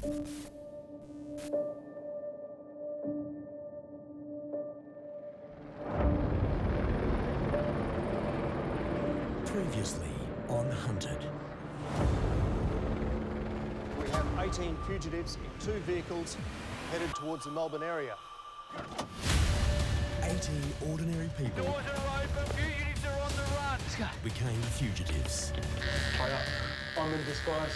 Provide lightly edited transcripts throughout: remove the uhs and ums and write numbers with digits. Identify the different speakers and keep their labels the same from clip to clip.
Speaker 1: Previously on Hunted.
Speaker 2: We have 18 fugitives in 2 vehicles headed towards the Melbourne area.
Speaker 1: 18 ordinary people
Speaker 3: Doors are open, fugitives are on the run. Let's go.
Speaker 1: became fugitives.
Speaker 2: I'm in disguise.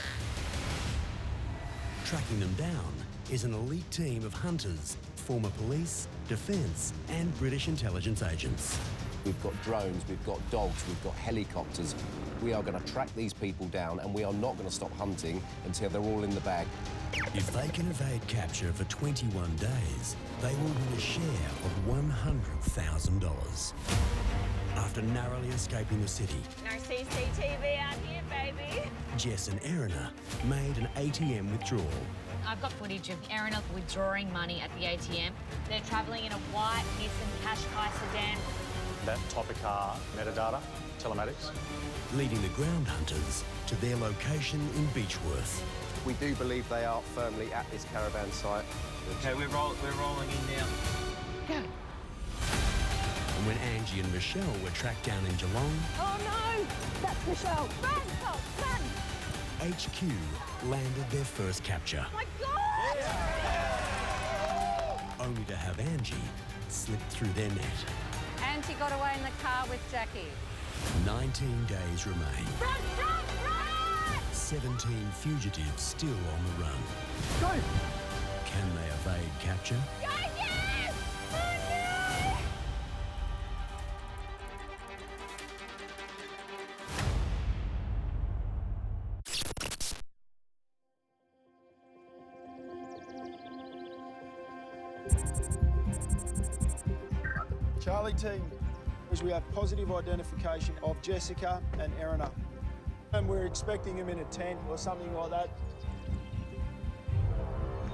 Speaker 1: Tracking them down is an elite team of hunters, former police, defence and British intelligence agents.
Speaker 4: We've got drones, we've got dogs, we've got helicopters. We are going to track these people down and we are not going to stop hunting until they're all in the bag.
Speaker 1: If they can evade capture for 21 days, they will win a share of $100,000. After narrowly escaping the city,
Speaker 5: No CCTV out here, baby.
Speaker 1: Jess and Erina made an ATM withdrawal.
Speaker 6: I've got footage of Erina withdrawing money at the ATM. They're travelling in a white Nissan Qashqai sedan.
Speaker 2: That type of car, metadata, telematics.
Speaker 1: Leading the ground hunters to their location in Beechworth.
Speaker 4: We do believe they are firmly at this caravan site.
Speaker 3: Okay, we're rolling in now.
Speaker 6: Go.
Speaker 1: And when Angie and Michelle were tracked down in Geelong,
Speaker 5: Oh no! That's Michelle. Run, Colt, run!
Speaker 1: HQ landed their first capture.
Speaker 5: My God!
Speaker 1: Only to have Angie slip through their net.
Speaker 5: Auntie got away in the car with Jackie.
Speaker 1: 19 days remain.
Speaker 5: Run, run, run!
Speaker 1: 17 fugitives still on the run.
Speaker 2: Go!
Speaker 1: Can they evade capture?
Speaker 5: Go, yes! Oh no!
Speaker 2: Charlie team, as we have positive identification of Jessica and Erina. And we're expecting them in a tent or something like that.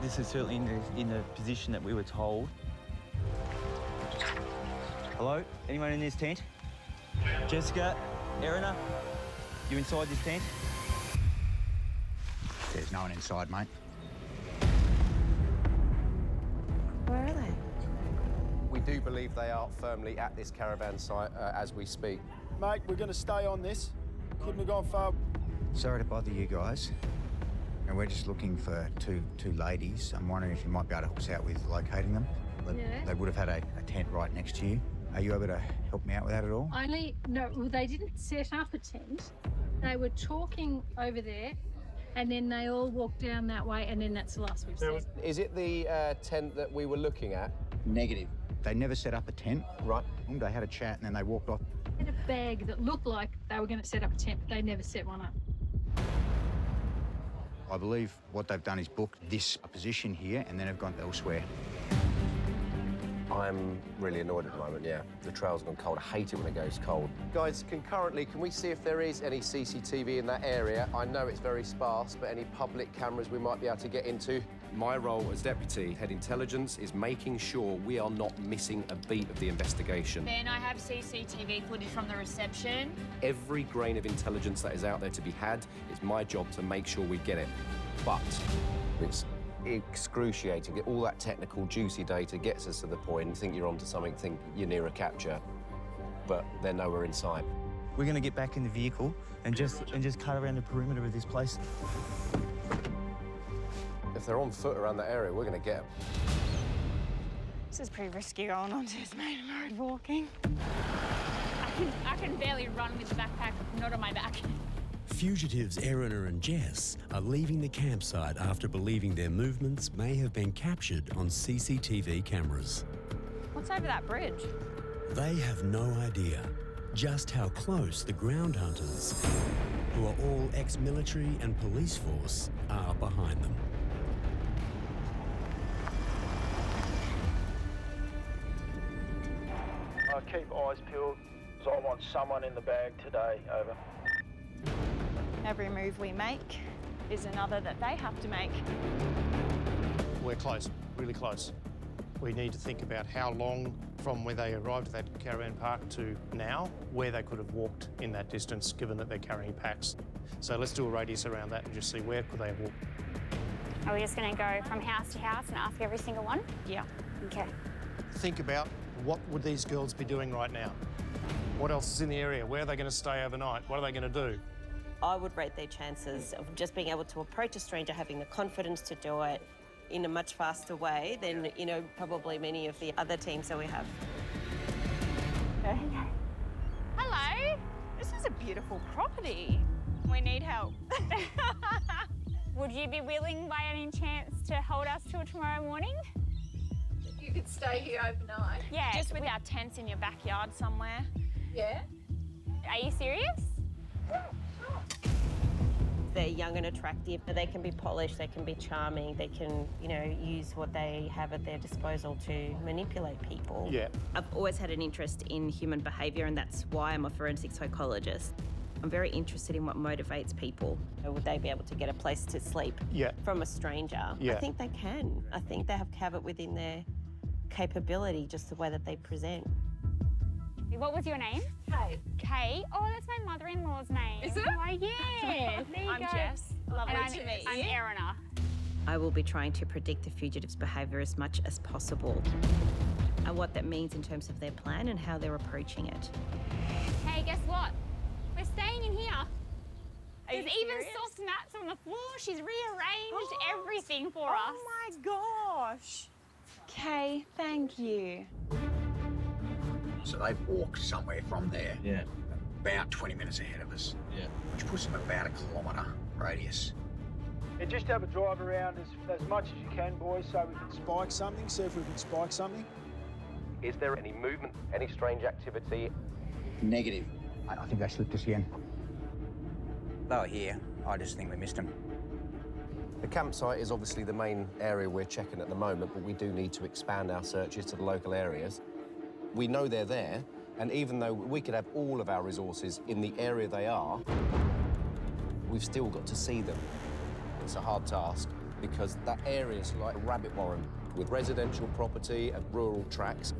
Speaker 7: This is certainly in the position that we were told. Hello? Anyone in this tent? Jessica? Erina? You inside this tent?
Speaker 8: There's no one inside, mate.
Speaker 5: Where are they?
Speaker 4: We do believe they are firmly at this caravan site as we speak.
Speaker 2: Mate, we're going to stay on this. Couldn't have gone far.
Speaker 8: Sorry to bother you guys. And we're just looking for two ladies. I'm wondering if you might be able to help us out with locating them.
Speaker 5: Yeah.
Speaker 8: They would have had a tent right next to you. Are you able to help me out with that at all?
Speaker 9: No, well, they didn't set up a tent. They were talking over there, and then they all walked down that way, and then that's the last we've seen.
Speaker 4: Is it the tent that we were looking at?
Speaker 8: Negative. They never set up a tent.
Speaker 4: Right.
Speaker 8: They had a chat and then they walked off.
Speaker 9: They had a bag that looked like they were going to set up a tent, but they never set one up.
Speaker 8: I believe what they've done is booked this position here and then have gone elsewhere.
Speaker 4: I'm really annoyed at the moment, yeah. The trail's gone cold. I hate it when it goes cold. Guys, concurrently, can we see if there is any CCTV in that area? I know it's very sparse, but any public cameras we might be able to get into? My role as deputy head intelligence is making sure we are not missing a beat of the investigation.
Speaker 6: Then I have CCTV footage from the reception.
Speaker 4: Every grain of intelligence that is out there to be had, it's my job to make sure we get it. But it's excruciating. All that technical, juicy data gets us to the point. You think you're onto something, think you're near a capture, but they're nowhere in sight.
Speaker 7: We're going to get back in the vehicle and just cut around the perimeter of this place.
Speaker 4: If they're on foot around that area, we're going to get them.
Speaker 5: This is pretty risky going on this main road walking.
Speaker 6: I can barely run with the backpack not on my back.
Speaker 1: Fugitives Erina and Jess are leaving the campsite after believing their movements may have been captured on CCTV cameras.
Speaker 5: What's over that bridge?
Speaker 1: They have no idea just how close the ground hunters, who are all ex-military and police force, are behind them.
Speaker 2: I keep eyes peeled, so I want someone in the bag today, over.
Speaker 5: Every move we make is another that they have to make.
Speaker 2: We're close, really close. We need to think about how long from where they arrived at that caravan park to now, where they could have walked in that distance, given that they're carrying packs. So let's do a radius around that and just see where could they have walked.
Speaker 10: Are we just going to go from house to house and ask every single one?
Speaker 5: Yeah.
Speaker 10: Okay.
Speaker 2: Think about what would these girls be doing right now? What else is in the area? Where are they going to stay overnight? What are they going to do?
Speaker 11: I would rate their chances of just being able to approach a stranger, having the confidence to do it in a much faster way than, you know, probably many of the other teams that we have.
Speaker 5: Hello. This is a beautiful property. We need help.
Speaker 10: Would you be willing by any chance to hold us till tomorrow morning?
Speaker 9: You could stay here overnight.
Speaker 10: Yeah.
Speaker 5: Just with our tents in your backyard somewhere.
Speaker 9: Yeah.
Speaker 10: Are you serious?
Speaker 11: They're young and attractive, but they can be polished, they can be charming, they can, you know, use what they have at their disposal to manipulate people.
Speaker 2: Yeah.
Speaker 11: I've always had an interest in human behaviour, and that's why I'm a forensic psychologist. I'm very interested in what motivates people. Would they be able to get a place to sleep from a stranger?
Speaker 2: Yeah.
Speaker 11: I think they can. I think they have it within their capability, just the way that they present.
Speaker 10: What was your name?
Speaker 9: Kay.
Speaker 10: Kay? Oh, that's my mother-in-law's name.
Speaker 5: Is it?
Speaker 10: Why, yeah. There you
Speaker 5: I'm
Speaker 10: go.
Speaker 5: Jess. Lovely
Speaker 10: And
Speaker 5: to meet
Speaker 10: I'm
Speaker 5: you.
Speaker 10: Erina.
Speaker 11: I will be trying to predict the fugitives' behaviour as much as possible, and what that means in terms of their plan and how they're approaching it.
Speaker 10: Hey, guess what? We're staying in here. There's
Speaker 5: you
Speaker 10: even
Speaker 5: serious?
Speaker 10: soft mats on the floor. She's rearranged everything for us.
Speaker 5: Oh my gosh. Kay, thank you.
Speaker 8: So they've walked somewhere from there.
Speaker 7: Yeah.
Speaker 8: About 20 minutes ahead of us.
Speaker 7: Yeah.
Speaker 8: Which puts them about a kilometre radius.
Speaker 12: And just have a drive around as much as you can, boys, so we can spike something, see if we can spike something.
Speaker 4: Is there any movement, any strange activity?
Speaker 8: Negative. I think they slipped us again. They were here. I just think we missed them.
Speaker 4: The campsite is obviously the main area we're checking at the moment, but we do need to expand our searches to the local areas. We know they're there, and even though we could have all of our resources in the area they are, we've still got to see them. It's a hard task because that area's like a rabbit warren with residential property and rural tracks.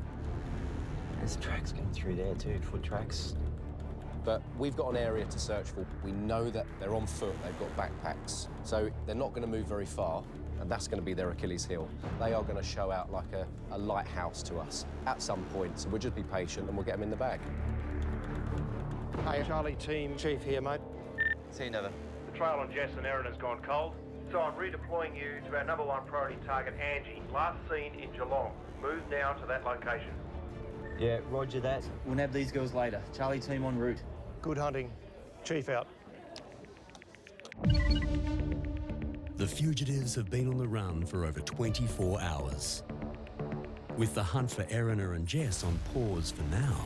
Speaker 7: There's tracks going through there too, foot tracks.
Speaker 4: But we've got an area to search for. We know that they're on foot, they've got backpacks, so they're not going to move very far, and that's going to be their Achilles heel. They are going to show out like a lighthouse to us at some point, so we'll just be patient and we'll get them in the bag.
Speaker 2: Hey, Charlie Team Chief here, mate.
Speaker 7: See you, Nova.
Speaker 13: The trail on Jess and Erin has gone cold, so I'm redeploying you to our #1 priority target, Angie, last seen in Geelong. Move now to that location.
Speaker 7: Yeah, roger that. We'll nab these girls later. Charlie team en route.
Speaker 2: Good hunting. Chief out.
Speaker 1: The fugitives have been on the run for over 24 hours. With the hunt for Erina and Jess on pause for now,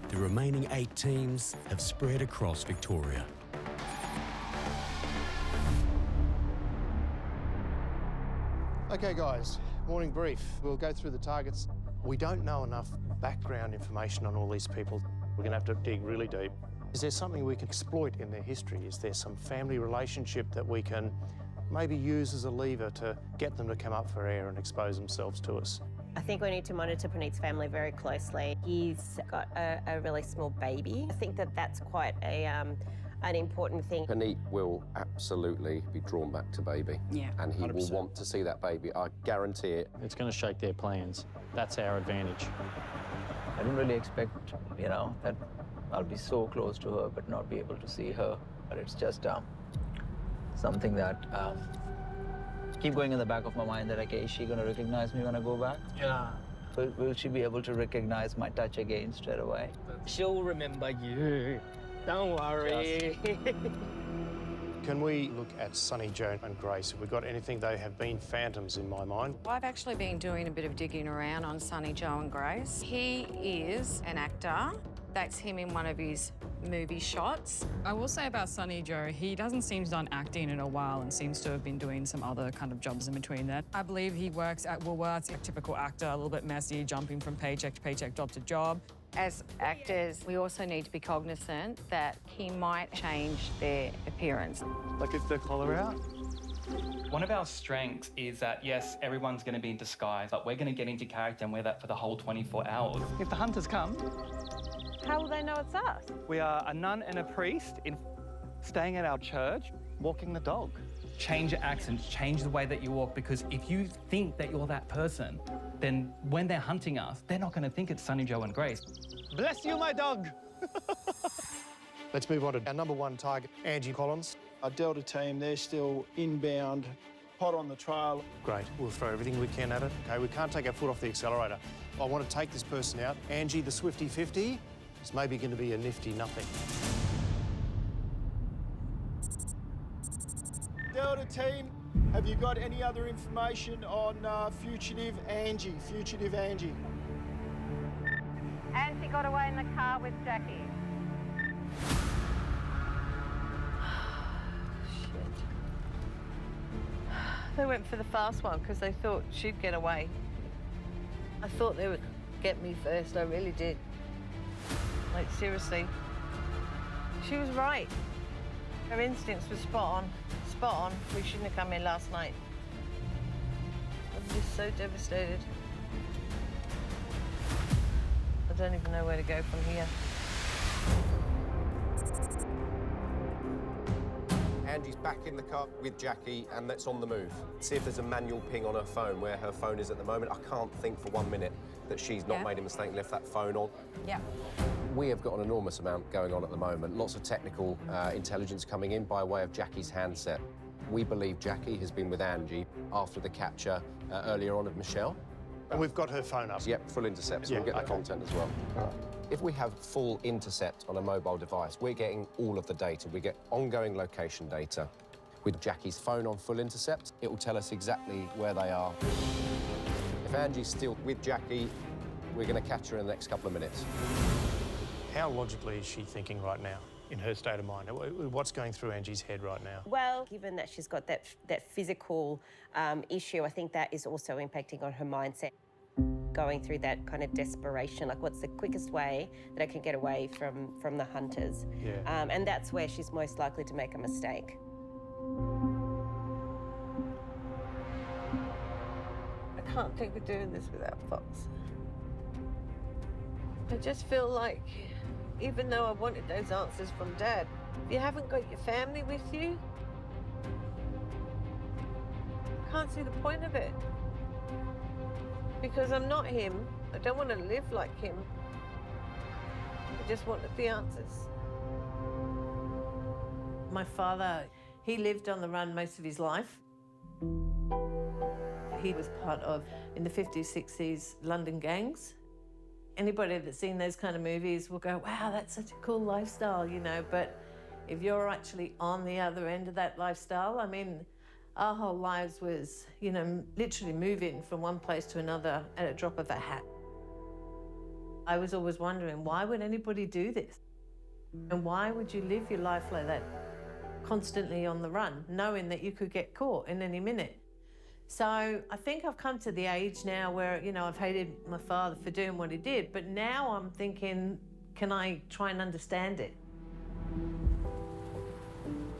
Speaker 1: the remaining 8 teams have spread across Victoria.
Speaker 2: Okay, guys, morning brief. We'll go through the targets. We don't know enough background information on all these people. We're going to have to dig really deep. Is there something we can exploit in their history? Is there some family relationship that we can maybe use as a lever to get them to come up for air and expose themselves to us?
Speaker 11: I think we need to monitor Puneet's family very closely. He's got a really small baby. I think that that's quite an important thing.
Speaker 4: Puneet will absolutely be drawn back to baby.
Speaker 5: Yeah.
Speaker 4: And he
Speaker 2: 100%.
Speaker 4: will want to see that baby. I guarantee it.
Speaker 14: It's going to shake their plans. That's our advantage.
Speaker 15: I didn't really expect, you know, that I'll be so close to her but not be able to see her. But it's just something that keep going in the back of my mind that, okay, is she going to recognize me when I go back?
Speaker 14: Yeah.
Speaker 15: Will she be able to recognize my touch again straight away?
Speaker 14: She'll remember you. Don't worry.
Speaker 2: Can we look at Sunny, Joe and Grace? Have we got anything? They have been phantoms in my mind.
Speaker 16: I've actually been doing a bit of digging around on Sunny, Joe and Grace. He is an actor. That's him in one of his movie shots.
Speaker 17: I will say about Sunny Joe, he doesn't seem to have done acting in a while and seems to have been doing some other kind of jobs in between that. I believe he works at Woolworths, a typical actor, a little bit messy, jumping from paycheck to paycheck, job to job.
Speaker 16: As actors, we also need to be cognizant that he might change their appearance.
Speaker 14: Like if the collar out?
Speaker 18: One of our strengths is that, yes, everyone's going to be in disguise, but we're going to get into character and wear that for the whole 24 hours.
Speaker 14: If the hunters come...
Speaker 16: How will they know it's us?
Speaker 14: We are a nun and a priest staying at our church, walking the dog.
Speaker 18: change your accents, change the way that you walk, because if you think that you're that person, then when they're hunting us, they're not going to think it's Sunny, Joe and Grace.
Speaker 14: Bless you, my dog.
Speaker 2: Let's move on to our number 1 target, Angie Collins.
Speaker 12: Our Delta team, they're still inbound, hot on the trail.
Speaker 2: Great, we'll throw everything we can at it. Okay, we can't take our foot off the accelerator. I want to take this person out. Angie, the Swifty 50, is maybe going to be a nifty nothing.
Speaker 12: Delta team, have you got any other information on fugitive Angie? Fugitive Angie.
Speaker 19: Angie got away in the car with Jackie.
Speaker 20: They went for the fast one because they thought she'd get away. I thought they would get me first, I really did. Like, seriously. She was right. Her instincts were spot on. Spot on. We shouldn't have come in last night. I'm just so devastated. I don't even know where to go from here.
Speaker 4: Angie's back in the car with Jackie, and that's on the move. See if there's a manual ping on her phone where her phone is at the moment. I can't think for 1 minute that she's not made a mistake and left that phone on.
Speaker 16: Yeah.
Speaker 4: We have got an enormous amount going on at the moment. Lots of technical intelligence coming in by way of Jackie's handset. We believe Jackie has been with Angie after the capture earlier on of Michelle.
Speaker 2: And we've got her phone up.
Speaker 4: Yep, full intercept, so we'll get the content as well. If we have full intercept on a mobile device, we're getting all of the data. We get ongoing location data. With Jackie's phone on full intercept, it will tell us exactly where they are. If Angie's still with Jackie, we're going to catch her in the next couple of minutes.
Speaker 2: How logically is she thinking right now, in her state of mind? What's going through Angie's head right now?
Speaker 11: Well, given that she's got that physical issue, I think that is also impacting on her mindset. Going through that kind of desperation, like what's the quickest way that I can get away from the hunters?
Speaker 2: Yeah.
Speaker 11: And that's where she's most likely to make a mistake.
Speaker 20: I can't think of doing this without Fox. I just feel like, even though I wanted those answers from Dad, if you haven't got your family with you, I can't see the point of it. Because I'm not him. I don't want to live like him. I just wanted the answers. My father, he lived on the run most of his life. He was part of, in the 50s, 60s, London gangs. Anybody that's seen those kind of movies will go, wow, that's such a cool lifestyle, you know, but if you're actually on the other end of that lifestyle, I mean, our whole lives was, you know, literally moving from one place to another at a drop of a hat. I was always wondering, why would anybody do this? And why would you live your life like that, constantly on the run, knowing that you could get caught in any minute? So I think I've come to the age now where, you know, I've hated my father for doing what he did, but now I'm thinking, can I try and understand it?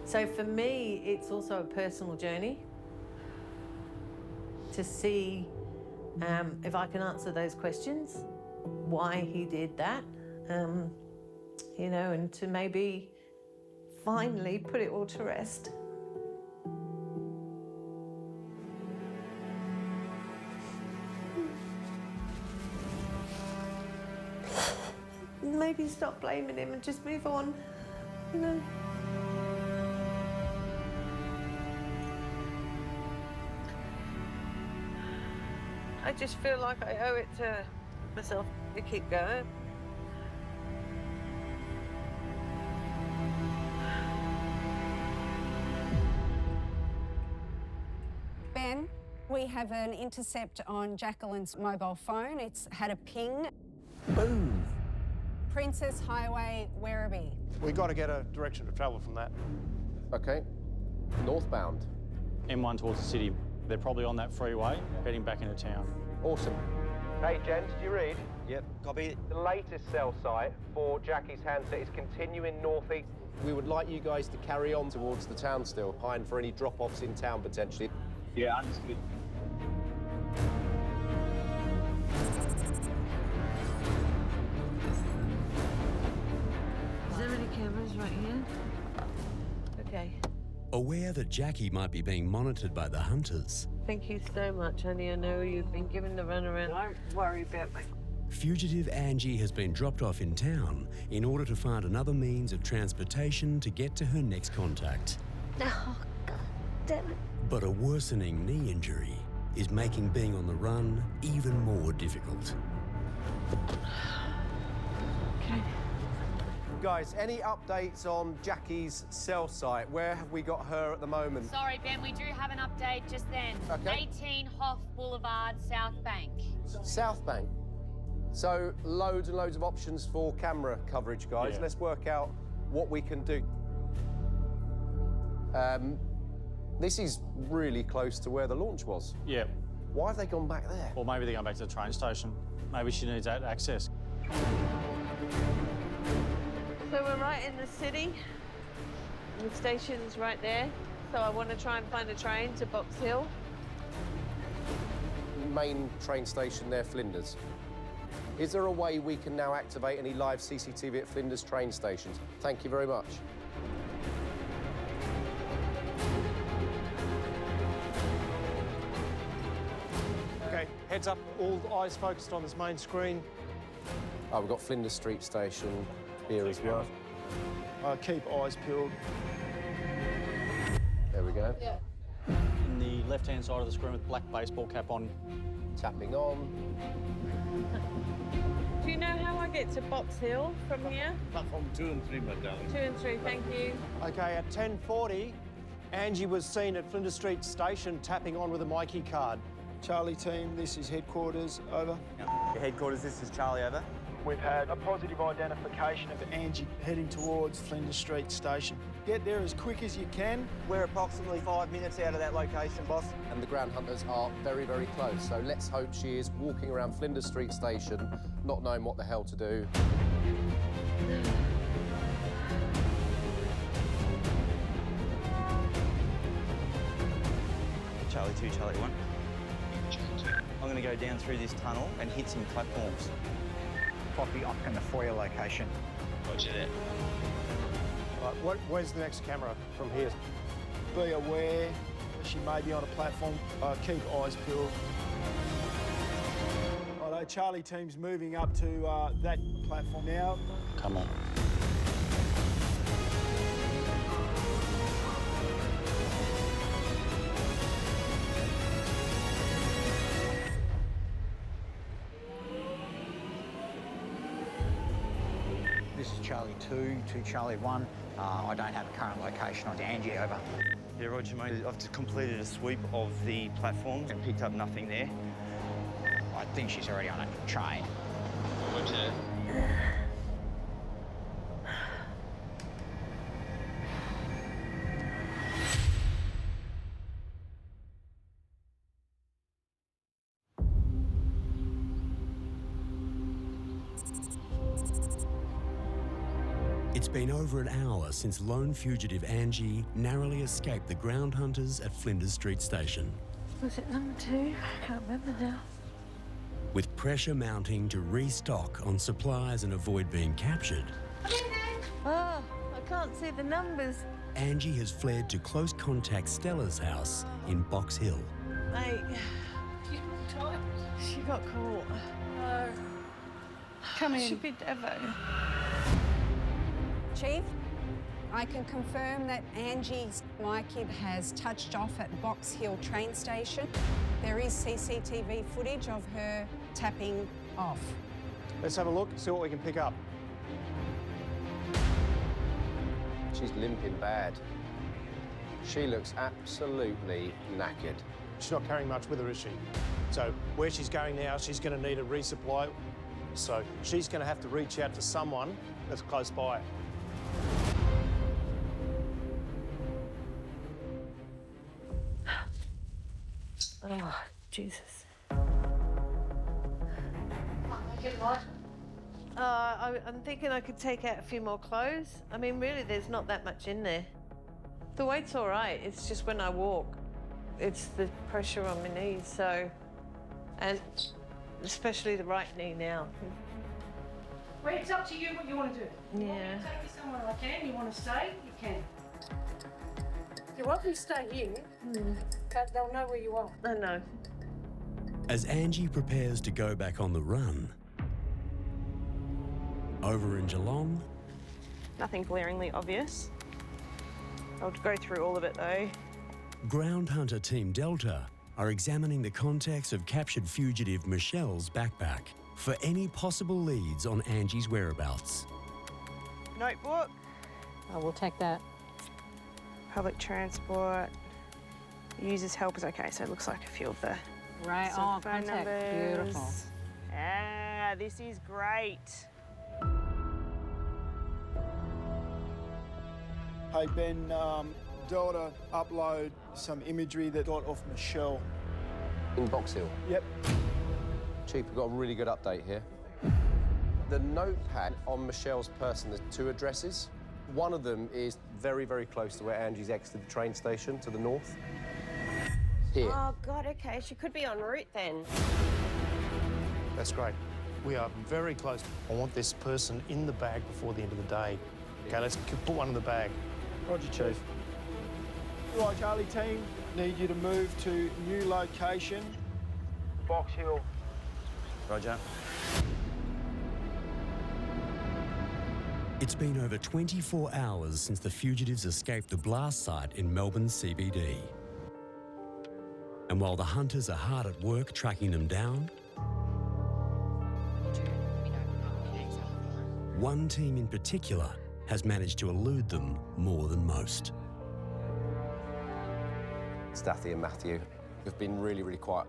Speaker 20: So for me, it's also a personal journey to see if I can answer those questions, why he did that, you know, and to maybe finally put it all to rest. Maybe stop blaming him and just move on, you know. I just feel like I owe it to myself to keep going.
Speaker 19: Ben, we have an intercept on Jacqueline's mobile phone. It's had a ping.
Speaker 2: Boom.
Speaker 19: Princess Highway, Werribee.
Speaker 2: We got to get a direction of travel from that.
Speaker 4: Okay. Northbound.
Speaker 14: M1 towards the city. They're probably on that freeway, heading back into town.
Speaker 4: Awesome.
Speaker 13: Hey, gents, do you read?
Speaker 7: Yep, copy.
Speaker 13: The latest cell site for Jackie's handset is continuing northeast.
Speaker 4: We would like you guys to carry on towards the town still, behind for any drop-offs in town potentially.
Speaker 14: Yeah, understood.
Speaker 20: Is there any cameras right here? Okay.
Speaker 1: Aware that Jackie might be being monitored by the hunters,
Speaker 20: Thank you so much, honey. I know you've been given the runaround. Don't worry about me.
Speaker 1: fugitive Angie has been dropped off in town in order to find another means of transportation to get to her next contact.
Speaker 10: Oh, God damn it.
Speaker 1: But a worsening knee injury is making being on the run even more difficult.
Speaker 20: Okay.
Speaker 4: Guys, any updates on Jackie's cell site? Where have we got her at the moment?
Speaker 6: Sorry, Ben, we do have an update just then.
Speaker 4: Okay.
Speaker 6: 18 Hoff Boulevard, South Bank.
Speaker 4: South Bank. So loads and loads of options for camera coverage, guys.
Speaker 14: Yeah.
Speaker 4: Let's work out what we can do. This is really close to where the launch was.
Speaker 14: Yeah.
Speaker 4: Why have they gone back there?
Speaker 14: Or maybe they're going back to the train station. Maybe she needs that access.
Speaker 20: So we're right in the city. The station's right there. So I want to try and find a train to Box Hill.
Speaker 4: Main train station there, Flinders. Is there a way we can now activate any live CCTV at Flinders train stations? Thank you very much.
Speaker 2: Okay, heads up, all eyes focused on this main screen.
Speaker 4: Oh, we've got Flinders Street Station here as well.
Speaker 12: Keep eyes peeled.
Speaker 4: There we go.
Speaker 20: Yeah.
Speaker 14: In the left-hand side of the screen with black baseball cap on.
Speaker 4: Tapping on.
Speaker 20: Do you know how I get to Box Hill from here?
Speaker 21: Platform 2 and 3, my darling.
Speaker 20: 2 and 3, thank you.
Speaker 2: Okay, at 10:40, Angie was seen at Flinders Street Station tapping on with a Mikey card.
Speaker 12: Charlie team, this is headquarters, over.
Speaker 7: Headquarters, this is Charlie, over.
Speaker 12: We've had a positive identification of Angie heading towards Flinders Street Station. Get there as quick as you can.
Speaker 7: We're approximately 5 minutes out of that location, boss.
Speaker 4: And the ground hunters are very, very close. So let's hope she is walking around Flinders Street Station, not knowing what the hell to do.
Speaker 7: Charlie 2, Charlie 1. I'm going to go down through this tunnel and hit some platforms.
Speaker 8: Copy, I'm in the foyer location.
Speaker 21: Roger that.
Speaker 2: Right, where's the next camera from here?
Speaker 12: Be aware she may be on a platform. Keep eyes peeled. Righto, Charlie team's moving up to that platform now.
Speaker 14: Come on.
Speaker 8: This is Charlie 2 to Charlie 1. I don't have a current location on Angie, over.
Speaker 7: Yeah, Roger, mate. I've just completed a sweep of the platforms and picked up nothing there.
Speaker 8: I think she's already on a train.
Speaker 21: Roger.
Speaker 1: It's been over an hour since lone fugitive Angie narrowly escaped the ground hunters at Flinders Street Station.
Speaker 20: Was it number 2? I can't remember now.
Speaker 1: With pressure mounting to restock on supplies and avoid being captured,
Speaker 20: Oh, I can't see the numbers.
Speaker 1: Angie has fled to close contact Stella's house in Box Hill.
Speaker 20: Mate,
Speaker 9: You look tired.
Speaker 20: she got caught.
Speaker 9: No. Come in.
Speaker 20: Should be Devo.
Speaker 19: Chief, I can confirm that Angie's Mikey has touched off at Box Hill train station. There is CCTV footage of her tapping off.
Speaker 2: Let's have a look, see what we can pick up.
Speaker 4: She's limping bad. She looks absolutely knackered.
Speaker 2: She's not carrying much with her, is she? So where she's going now, she's going to need a resupply. So she's going to have to reach out to someone that's close by.
Speaker 20: Oh, Jesus. I'm thinking I could take out a few more clothes. I mean, really, there's not that much in there. The weight's all right. It's just when I walk, it's the pressure on my knees. So, and especially the right knee now.
Speaker 9: Well, it's up to you what you want to do. You want me to
Speaker 20: Yeah.
Speaker 9: take you somewhere I can. You want to stay? You can. You're welcome to stay here, but they'll know where you are.
Speaker 20: I know.
Speaker 1: As Angie prepares to go back on the run, over in Geelong,
Speaker 3: Nothing glaringly obvious. I'll go through all of it though.
Speaker 1: Ground Hunter Team Delta are examining the contents of captured fugitive Michelle's backpack for any possible leads on Angie's whereabouts.
Speaker 3: Notebook.
Speaker 9: I will take that.
Speaker 3: Public transport. Users help is okay, so it looks like a few of the
Speaker 9: Right,
Speaker 3: some
Speaker 9: oh,
Speaker 3: phone
Speaker 9: contact.
Speaker 3: numbers.
Speaker 9: Beautiful.
Speaker 3: Ah, this is great.
Speaker 12: Hey, Ben, Delta upload some imagery that got off Michelle.
Speaker 4: In Box Hill?
Speaker 12: Yep.
Speaker 4: Chief, we've got a really good update here. The notepad on Michelle's person, there's 2 addresses. One of them is very, very close to where Angie's exited the train station to the north. Here.
Speaker 11: Oh, God, okay. She could be en route then.
Speaker 2: That's great. We are very close. I want this person in the bag before the end of the day. Okay, let's put one in the bag.
Speaker 12: Roger, Chief. Right, Charlie team, need you to move to new location. Box Hill.
Speaker 7: Roger.
Speaker 1: It's been over 24 hours since the fugitives escaped the blast site in Melbourne CBD. And while the hunters are hard at work tracking them down, one team in particular has managed to elude them more than most.
Speaker 4: Staffy and Matthew have been really, really quiet.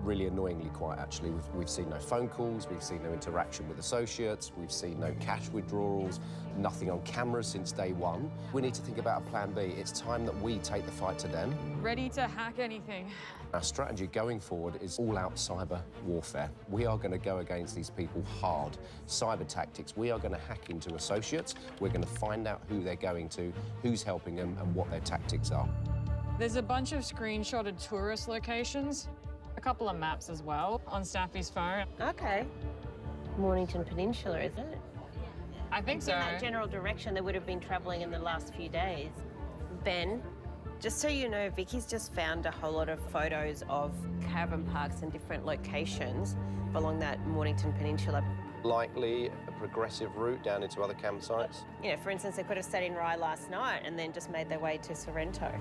Speaker 4: Really annoyingly quiet, actually. We've seen no phone calls, we've seen no interaction with associates, we've seen no cash withdrawals, nothing on camera since day one. We need to think about a plan B. It's time that we take the fight to them.
Speaker 17: Ready to hack anything.
Speaker 4: Our strategy going forward is all-out cyber warfare. We are going to go against these people hard. Cyber tactics. We are going to hack into associates. We're going to find out who they're going to, who's helping them, and what their tactics are.
Speaker 17: There's a bunch of screenshotted tourist locations, a couple of maps as well on Staffy's phone.
Speaker 11: Okay. Mornington Peninsula, is it?
Speaker 17: I think so.
Speaker 11: In that general direction they would have been travelling in the last few days. Ben, just so you know, Vicky's just found a whole lot of photos of caravan parks in different locations along that Mornington Peninsula.
Speaker 4: Likely a progressive route down into other campsites.
Speaker 11: You know, for instance, they could have stayed in Rye last night and then just made their way to Sorrento.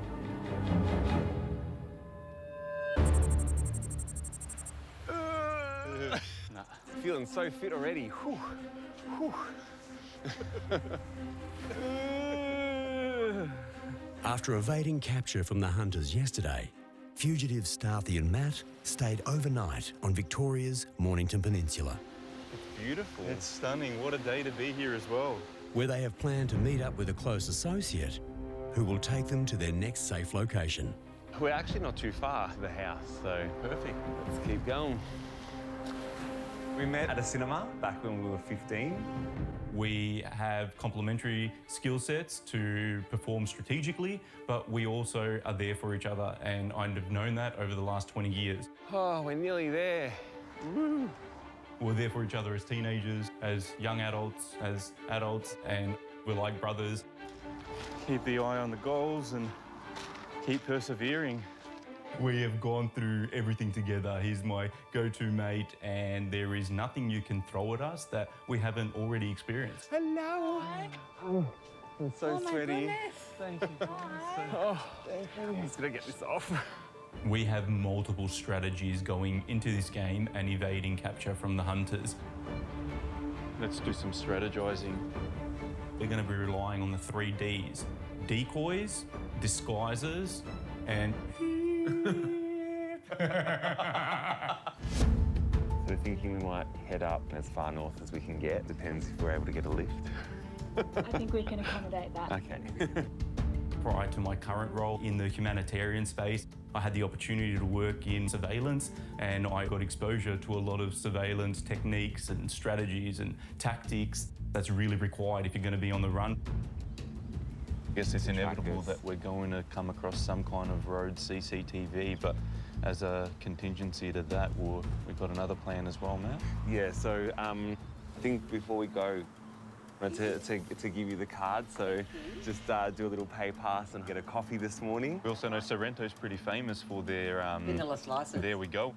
Speaker 22: Nah, feeling so fit already. Whew. Whew.
Speaker 1: After evading capture from the hunters yesterday, fugitives Starthy and Matt stayed overnight on Victoria's Mornington Peninsula,
Speaker 22: It's beautiful. It's stunning. What a day to be here as well.
Speaker 1: where they have planned to meet up with a close associate who will take them to their next safe location.
Speaker 22: We're actually not too far to the house, so perfect. Let's keep going. We met at a cinema back when we were 15.
Speaker 23: We have complementary skill sets to perform strategically, but we also are there for each other, and I've known that over the last 20 years.
Speaker 22: Oh, we're nearly there. Woo.
Speaker 23: We're there for each other as teenagers, as young adults, and we're like brothers.
Speaker 22: Keep the eye on the goals and keep persevering.
Speaker 23: We have gone through everything together. He's my go-to mate, and there is nothing you can throw at us that we haven't already experienced.
Speaker 22: Hello. Oh, I'm so sweaty. Thank you. Oh, I'm just gonna get this off.
Speaker 23: We have multiple strategies going into this game and evading capture from the hunters.
Speaker 22: Let's do some strategizing.
Speaker 23: We're going to be relying on the 3 Ds: decoys, disguisers, and
Speaker 22: So thinking we might head up as far north as we can get. Depends if we're able to get a lift.
Speaker 10: I think we can accommodate that.
Speaker 22: Okay.
Speaker 23: prior to my current role in the humanitarian space, I had the opportunity to work in surveillance, and I got exposure to a lot of surveillance techniques and strategies and tactics that's really required if you're going to be on the run.
Speaker 22: I guess it's inevitable that we're going to come across some kind of road CCTV, but as a contingency to that, we've got another plan as well, Matt. Yeah, so I think before we go,
Speaker 5: to give you the card, so just do a little pay pass and get a coffee this morning.
Speaker 22: We also know Sorrento's pretty famous for their...
Speaker 15: vanilla slices.
Speaker 22: There we go.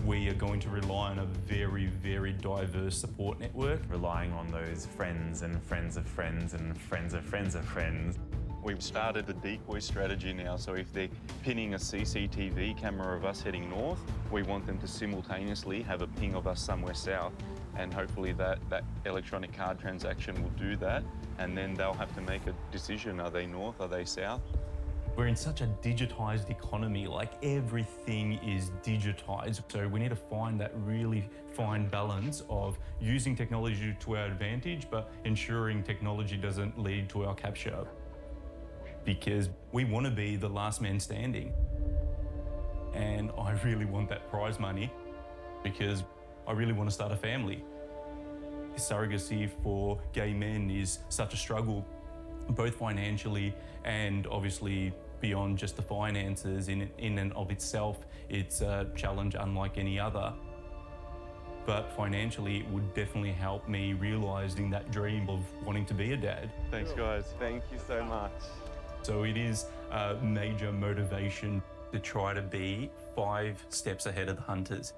Speaker 23: We are going to rely on a very, very diverse support network.
Speaker 18: Relying on those friends and friends of friends and friends of friends of friends.
Speaker 22: We've started the decoy strategy now, so if they're pinning a CCTV camera of us heading north, we want them to simultaneously have a ping of us somewhere south, and hopefully that electronic card transaction will do that, and then they'll have to make a decision. Are they north, are they south?
Speaker 23: We're in such a digitised economy, like everything is digitised. So we need to find that really fine balance of using technology to our advantage, but ensuring technology doesn't lead to our capture. Because we want to be the last man standing. And I really want that prize money because I really want to start a family. Surrogacy for gay men is such a struggle, both financially and obviously beyond just the finances. In and of itself, it's a challenge unlike any other. But financially, it would definitely help me realising that dream of wanting to be a dad.
Speaker 5: Thanks, guys. Thank you so much.
Speaker 23: So it is a major motivation to try to be 5 steps ahead of the hunters.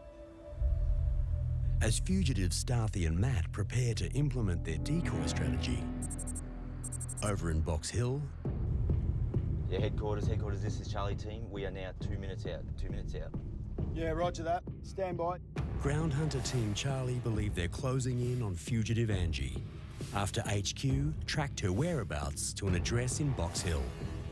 Speaker 1: As fugitives Starthy and Matt prepare to implement their decoy strategy, over in Box Hill...
Speaker 7: Yeah, headquarters, this is Charlie team. We are now 2 minutes out, 2 minutes out.
Speaker 12: Yeah, roger that. Stand by.
Speaker 1: Ground Hunter Team Charlie believe they're closing in on fugitive Angie after HQ tracked her whereabouts to an address in Box Hill.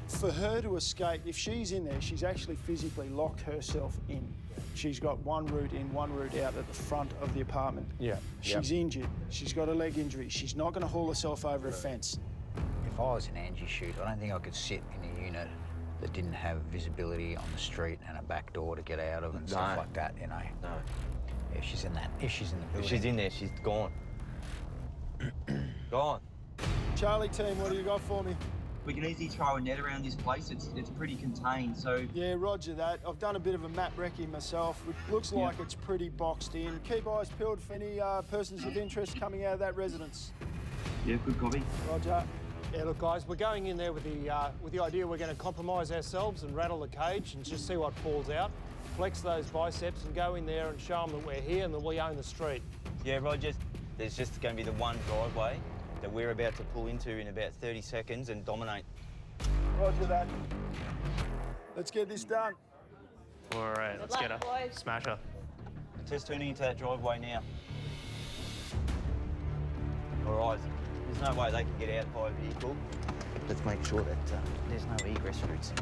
Speaker 12: For her to escape, if she's in there, she's actually physically locked herself in. She's got one route in, one route out at the front of the apartment.
Speaker 2: Yeah.
Speaker 12: She's injured. She's got a leg injury. She's not going to haul herself over a fence.
Speaker 8: If I was in Angie's shoot, I don't think I could sit in a unit that didn't have visibility on the street and a back door to get out of and stuff like that, you know.
Speaker 7: No.
Speaker 8: If she's in the building.
Speaker 7: If she's in there, she's gone. Gone.
Speaker 12: Charlie team, what do you got for me?
Speaker 7: We can easily throw a net around this place. It's pretty contained, so...
Speaker 12: Yeah, roger that. I've done a bit of a map recce myself. It looks like it's pretty boxed in. Keep eyes peeled for any persons of interest coming out of that residence.
Speaker 7: Yeah, good copy.
Speaker 12: Roger.
Speaker 2: Yeah, look, guys, we're going in there with the idea we're going to compromise ourselves and rattle the cage and just see what falls out. Flex those biceps and go in there and show them that we're here and that we own the street.
Speaker 7: Yeah, Roger. There's just going to be the one driveway that we're about to pull into in about 30 seconds and dominate.
Speaker 12: Roger that. Let's get this done.
Speaker 14: All right, let's get her. Smash her.
Speaker 7: Just turning into that driveway now. All right, there's no way they can get out by vehicle. Let's make sure that there's no egress routes.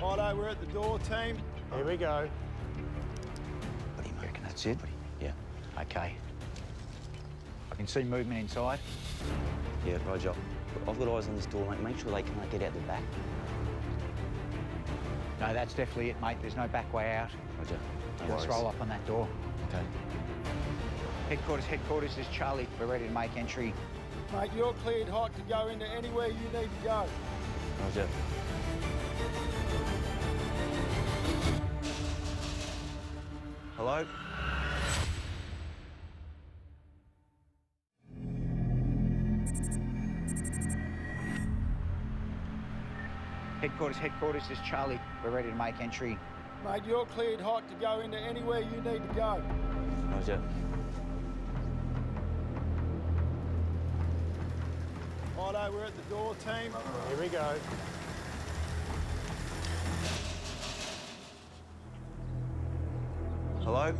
Speaker 12: Righto, we're at the door, team.
Speaker 2: Here we go.
Speaker 8: What do you reckon? That's it? Yeah. Okay. I can see movement inside.
Speaker 7: Yeah, Roger. I've got eyes on this door, mate. Make sure they can't get out the back.
Speaker 8: No, that's definitely it, mate. There's no back way out.
Speaker 7: Roger.
Speaker 8: Let's roll up on that door.
Speaker 7: Okay.
Speaker 8: Headquarters, this is Charlie. We're ready to make entry.
Speaker 12: Mate, you're cleared hot to go into anywhere you need to go.
Speaker 7: Roger. Hello?
Speaker 8: Headquarters, this is Charlie. We're ready to make entry.
Speaker 12: Mate, you're cleared hot to go into anywhere you need to go.
Speaker 7: Roger.
Speaker 12: Righto, we're at the door, team.
Speaker 2: Here we go.
Speaker 7: Hello?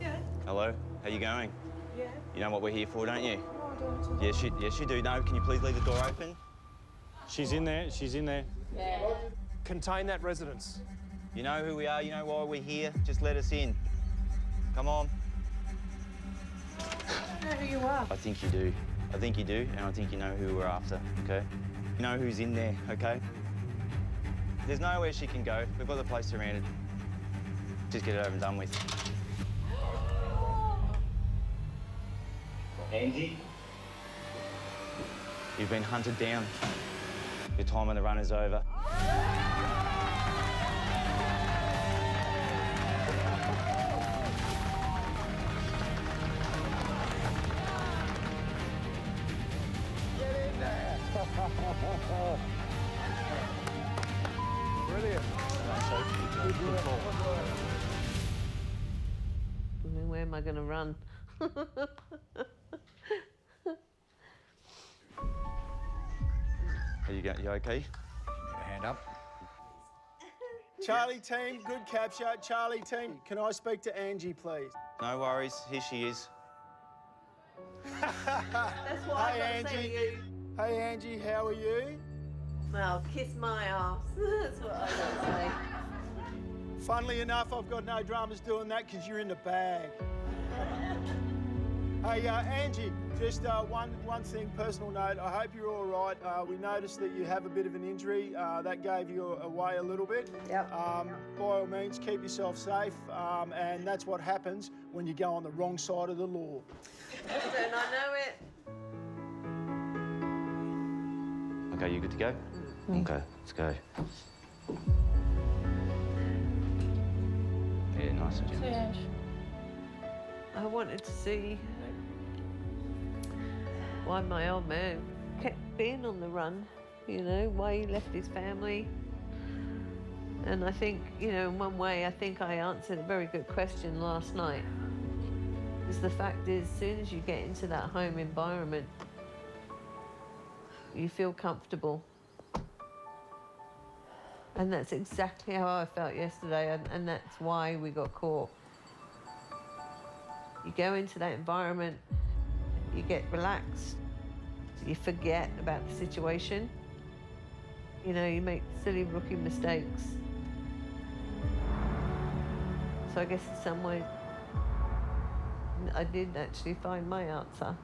Speaker 15: Yeah.
Speaker 7: Hello? How you going?
Speaker 15: Yeah.
Speaker 7: You know what we're here for, don't you?
Speaker 15: No, I don't.
Speaker 7: Yes, you do. No, can you please leave the door open?
Speaker 14: She's in there. She's in there.
Speaker 15: Yeah.
Speaker 2: Contain that residence.
Speaker 7: You know who we are. You know why we're here. Just let us in. Come on.
Speaker 15: I don't know who you are.
Speaker 7: I think you do. I think you do, and I think you know who we're after, okay? You know who's in there, okay? There's nowhere she can go. We've got the place surrounded. Just get it over and done with. Angie? You've been hunted down. Your time on the run is over.
Speaker 2: Brilliant.
Speaker 20: I mean, where am I going to run?
Speaker 7: You okay?
Speaker 8: Hand up.
Speaker 12: Charlie team, good capture. Charlie team, can I speak to Angie, please?
Speaker 7: No worries, here she is.
Speaker 20: That's what I
Speaker 12: Hey,
Speaker 20: got to say to
Speaker 12: Angie.
Speaker 20: you.
Speaker 12: Hey, Angie, how are you?
Speaker 20: Well, kiss my ass. That's what I got to say.
Speaker 12: Funnily enough, I've got no dramas doing that because you're in the bag. Hey, Angie, just one thing, personal note. I hope you're all right. We noticed that you have a bit of an injury. That gave you away a little bit.
Speaker 20: Yep.
Speaker 12: By all means, keep yourself safe. And that's what happens when you go on the wrong side of the law.
Speaker 20: Don't I know it?
Speaker 7: Okay, you good to go? Okay, let's go. Yeah, nice and gentle.
Speaker 20: I wanted to see why my old man kept being on the run, you know, why he left his family. And I think, you know, in one way, I think I answered a very good question last night. Because the fact is, as soon as you get into that home environment, you feel comfortable. And that's exactly how I felt yesterday, and that's why we got caught. You go into that environment, you get relaxed, you forget about the situation. You know, you make silly rookie mistakes. So I guess in some ways, I did actually find my answer.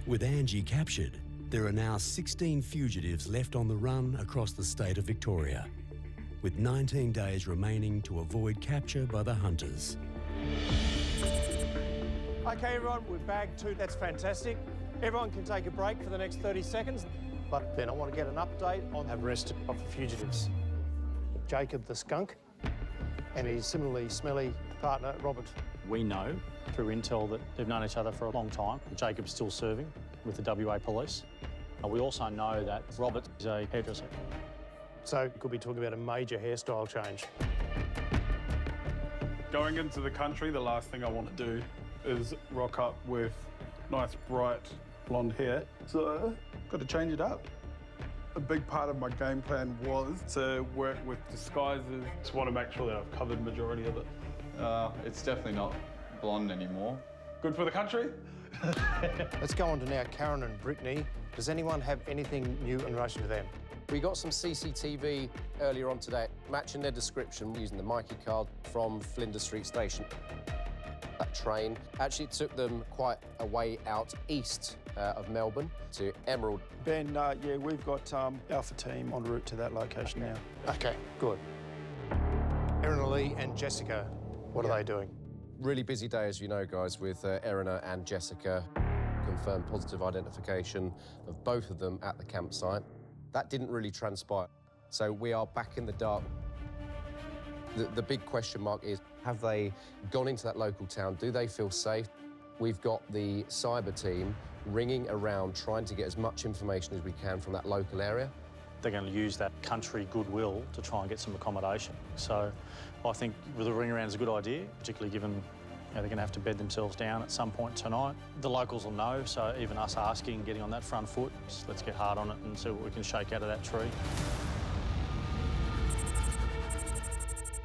Speaker 1: With Angie captured, there are now 16 fugitives left on the run across the state of Victoria, with 19 days remaining to avoid capture by the hunters.
Speaker 2: Okay, everyone, we've bagged 2. That's fantastic. Everyone can take a break for the next 30 seconds. But then I want to get an update on the rest of the fugitives. Jacob the skunk and his similarly smelly partner, Robert.
Speaker 14: We know through intel that they've known each other for a long time. Jacob's still serving with the WA Police. We also know that Robert is a hairdresser.
Speaker 2: So could be talking about a major hairstyle change.
Speaker 6: Going into the country, the last thing I want to do is rock up with nice, bright, blonde hair. So, got to change it up. A big part of my game plan was to work with disguises. Just want to make sure that I've covered the majority of it.
Speaker 22: It's definitely not blonde anymore.
Speaker 6: Good for the country?
Speaker 2: Let's go on to now Karen and Brittany. Does anyone have anything new in relation to them?
Speaker 4: We got some CCTV earlier on today, matching their description using the Mikey card from Flinders Street Station. That train actually took them quite a way out east of Melbourne to Emerald.
Speaker 12: Ben, yeah, we've got Alpha team en route to that location now.
Speaker 2: Okay, good. Erin Lee and Jessica, what are they doing?
Speaker 4: Really busy day, as you know, guys, with Erina and Jessica. Confirmed positive identification of both of them at the campsite. That didn't really transpire, so we are back in the dark. The big question mark is, have they gone into that local town? Do they feel safe? We've got the cyber team ringing around, trying to get as much information as we can from that local area.
Speaker 14: They're going to use that country goodwill to try and get some accommodation. So I think the ring around is a good idea, particularly given they're going to have to bed themselves down at some point tonight. The locals will know, so even us asking, getting on that front foot, let's get hard on it and see what we can shake out of that tree.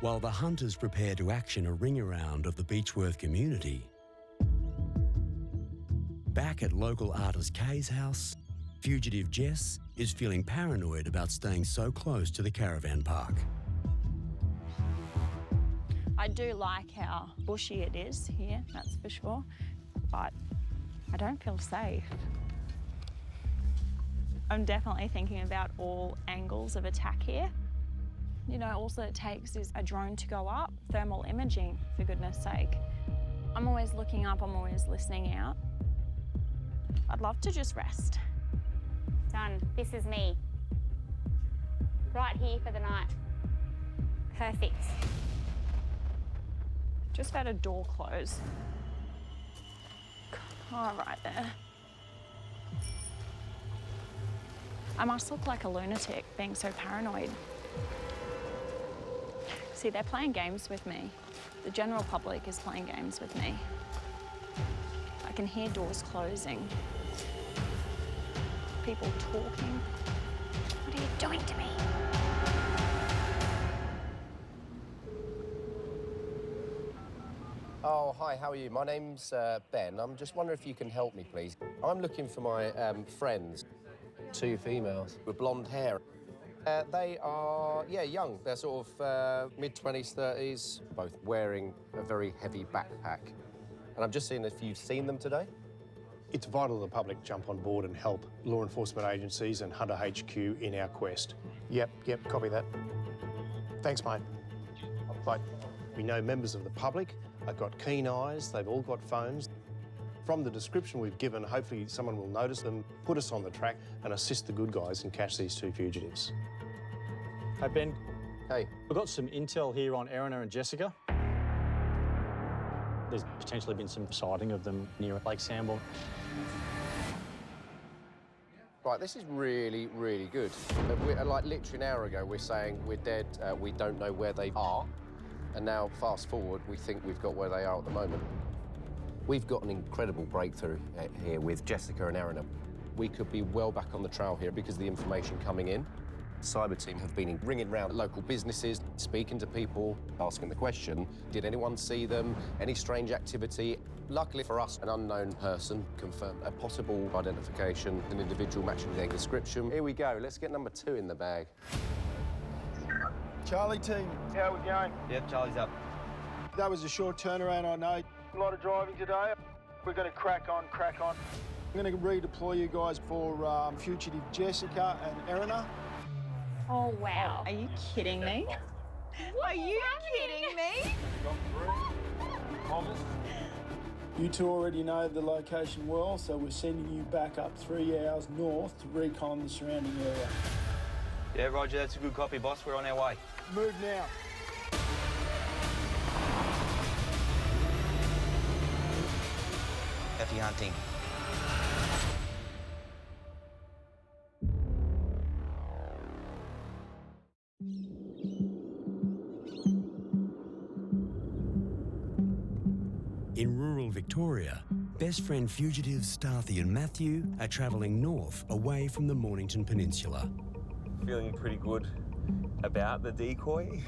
Speaker 1: While the hunters prepare to action a ring around of the Beechworth community, back at local artist Kay's house, fugitive Jess is feeling paranoid about staying so close to the caravan park.
Speaker 10: I do like how bushy it is here, that's for sure, but I don't feel safe. I'm definitely thinking about all angles of attack here. You know, all that it takes is a drone to go up, thermal imaging, for goodness sake. I'm always looking up, I'm always listening out. I'd love to just rest.
Speaker 13: Done. This is me. Right here for the night. Perfect.
Speaker 10: Just had a door close. Car right there. I must look like a lunatic being so paranoid. See, they're playing games with me. The general public is playing games with me. I can hear doors closing. People talking. What are you doing to me?
Speaker 4: Oh, hi, how are you? My name's Ben. I'm just wondering if you can help me, please. I'm looking for my friends, 2 females with blonde hair. They are, young. They're sort of mid-20s, 30s, both wearing a very heavy backpack. And I'm just seeing if you've seen them today.
Speaker 2: It's vital the public jump on board and help law enforcement agencies and Hunter HQ in our quest. Yep, copy that. Thanks, mate. Bye. We know members of the public have got keen eyes, they've all got phones. From the description we've given, hopefully someone will notice them, put us on the track and assist the good guys and catch these 2 fugitives.
Speaker 14: Hey, Ben.
Speaker 4: Hey.
Speaker 14: We've got some intel here on Erina and Jessica. There's potentially been some sighting of them near Lake Sambourne.
Speaker 4: Right, this is really, really good. Like literally an hour ago, we're saying we're dead, we don't know where they are. And now, fast forward, we think we've got where they are at the moment. We've got an incredible breakthrough here with Jessica and Erina. We could be well back on the trail here because of the information coming in. The cyber team have been ringing around local businesses, speaking to people, asking the question, did anyone see them? Any strange activity? Luckily for us, an unknown person confirmed a possible identification, an individual matching their description. Here we go. Let's get number 2 in the bag.
Speaker 12: Charlie team.
Speaker 16: How are we going?
Speaker 7: Yep, Charlie's up.
Speaker 12: That was a short turnaround, I know.
Speaker 16: A lot of driving today. We're going to crack on.
Speaker 12: I'm going to redeploy you guys for fugitive Jessica and Erina.
Speaker 10: Oh, wow.
Speaker 15: Are you kidding me? Are you kidding me?
Speaker 12: You 2 already know the location well, so we're sending you back up 3 hours north to recon the surrounding area.
Speaker 7: Yeah, Roger, that's a good copy, boss. We're on our way.
Speaker 12: Move now.
Speaker 7: Happy hunting.
Speaker 1: In rural Victoria, best friend fugitives Starthy and Matthew are travelling north away from the Mornington Peninsula.
Speaker 5: Feeling pretty good about the decoy.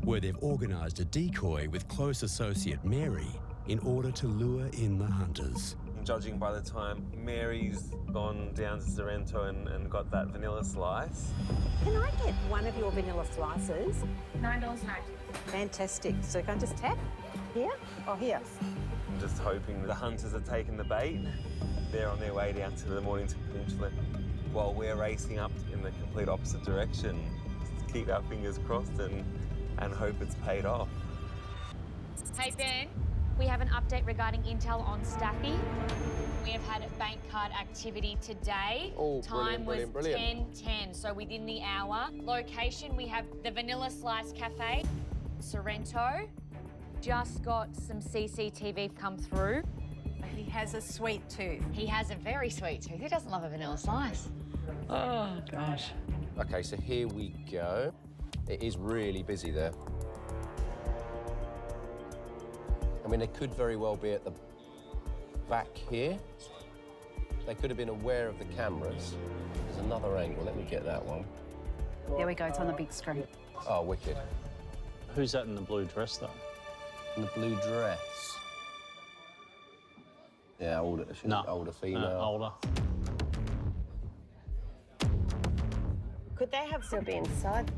Speaker 1: Where they've organised a decoy with close associate Mary in order to lure in the hunters.
Speaker 5: Judging by the time Mary's gone down to Sorrento and got that vanilla slice.
Speaker 15: Can I get one of your vanilla slices?
Speaker 9: $9.90.
Speaker 15: Fantastic. So can I just tap? Here or here?
Speaker 5: I'm just hoping the hunters are taking the bait. They're on their way down to the Mornington Peninsula while we're racing up in the complete opposite direction. Just keep our fingers crossed and hope it's paid off.
Speaker 19: Hey, Ben. We have an update regarding intel on Staffy. We have had bank card activity today.
Speaker 4: Oh,
Speaker 19: Time
Speaker 4: brilliant.
Speaker 19: was 10:10, so within the hour. Location, we have the Vanilla Slice Cafe, Sorrento. Just got some CCTV come through.
Speaker 15: He has a sweet tooth.
Speaker 19: He has a very sweet tooth. Who doesn't love a vanilla slice?
Speaker 15: Oh, gosh.
Speaker 4: Okay, so here we go. It is really busy there. I mean, they could very well be at the back here. They could have been aware of the cameras. There's another angle. Let me get that one.
Speaker 15: There we go. It's on the big screen.
Speaker 4: Oh, wicked.
Speaker 14: Who's that in the blue dress, though?
Speaker 4: In the blue dress? Yeah, older female.
Speaker 14: No, older.
Speaker 11: Could they have still be inside?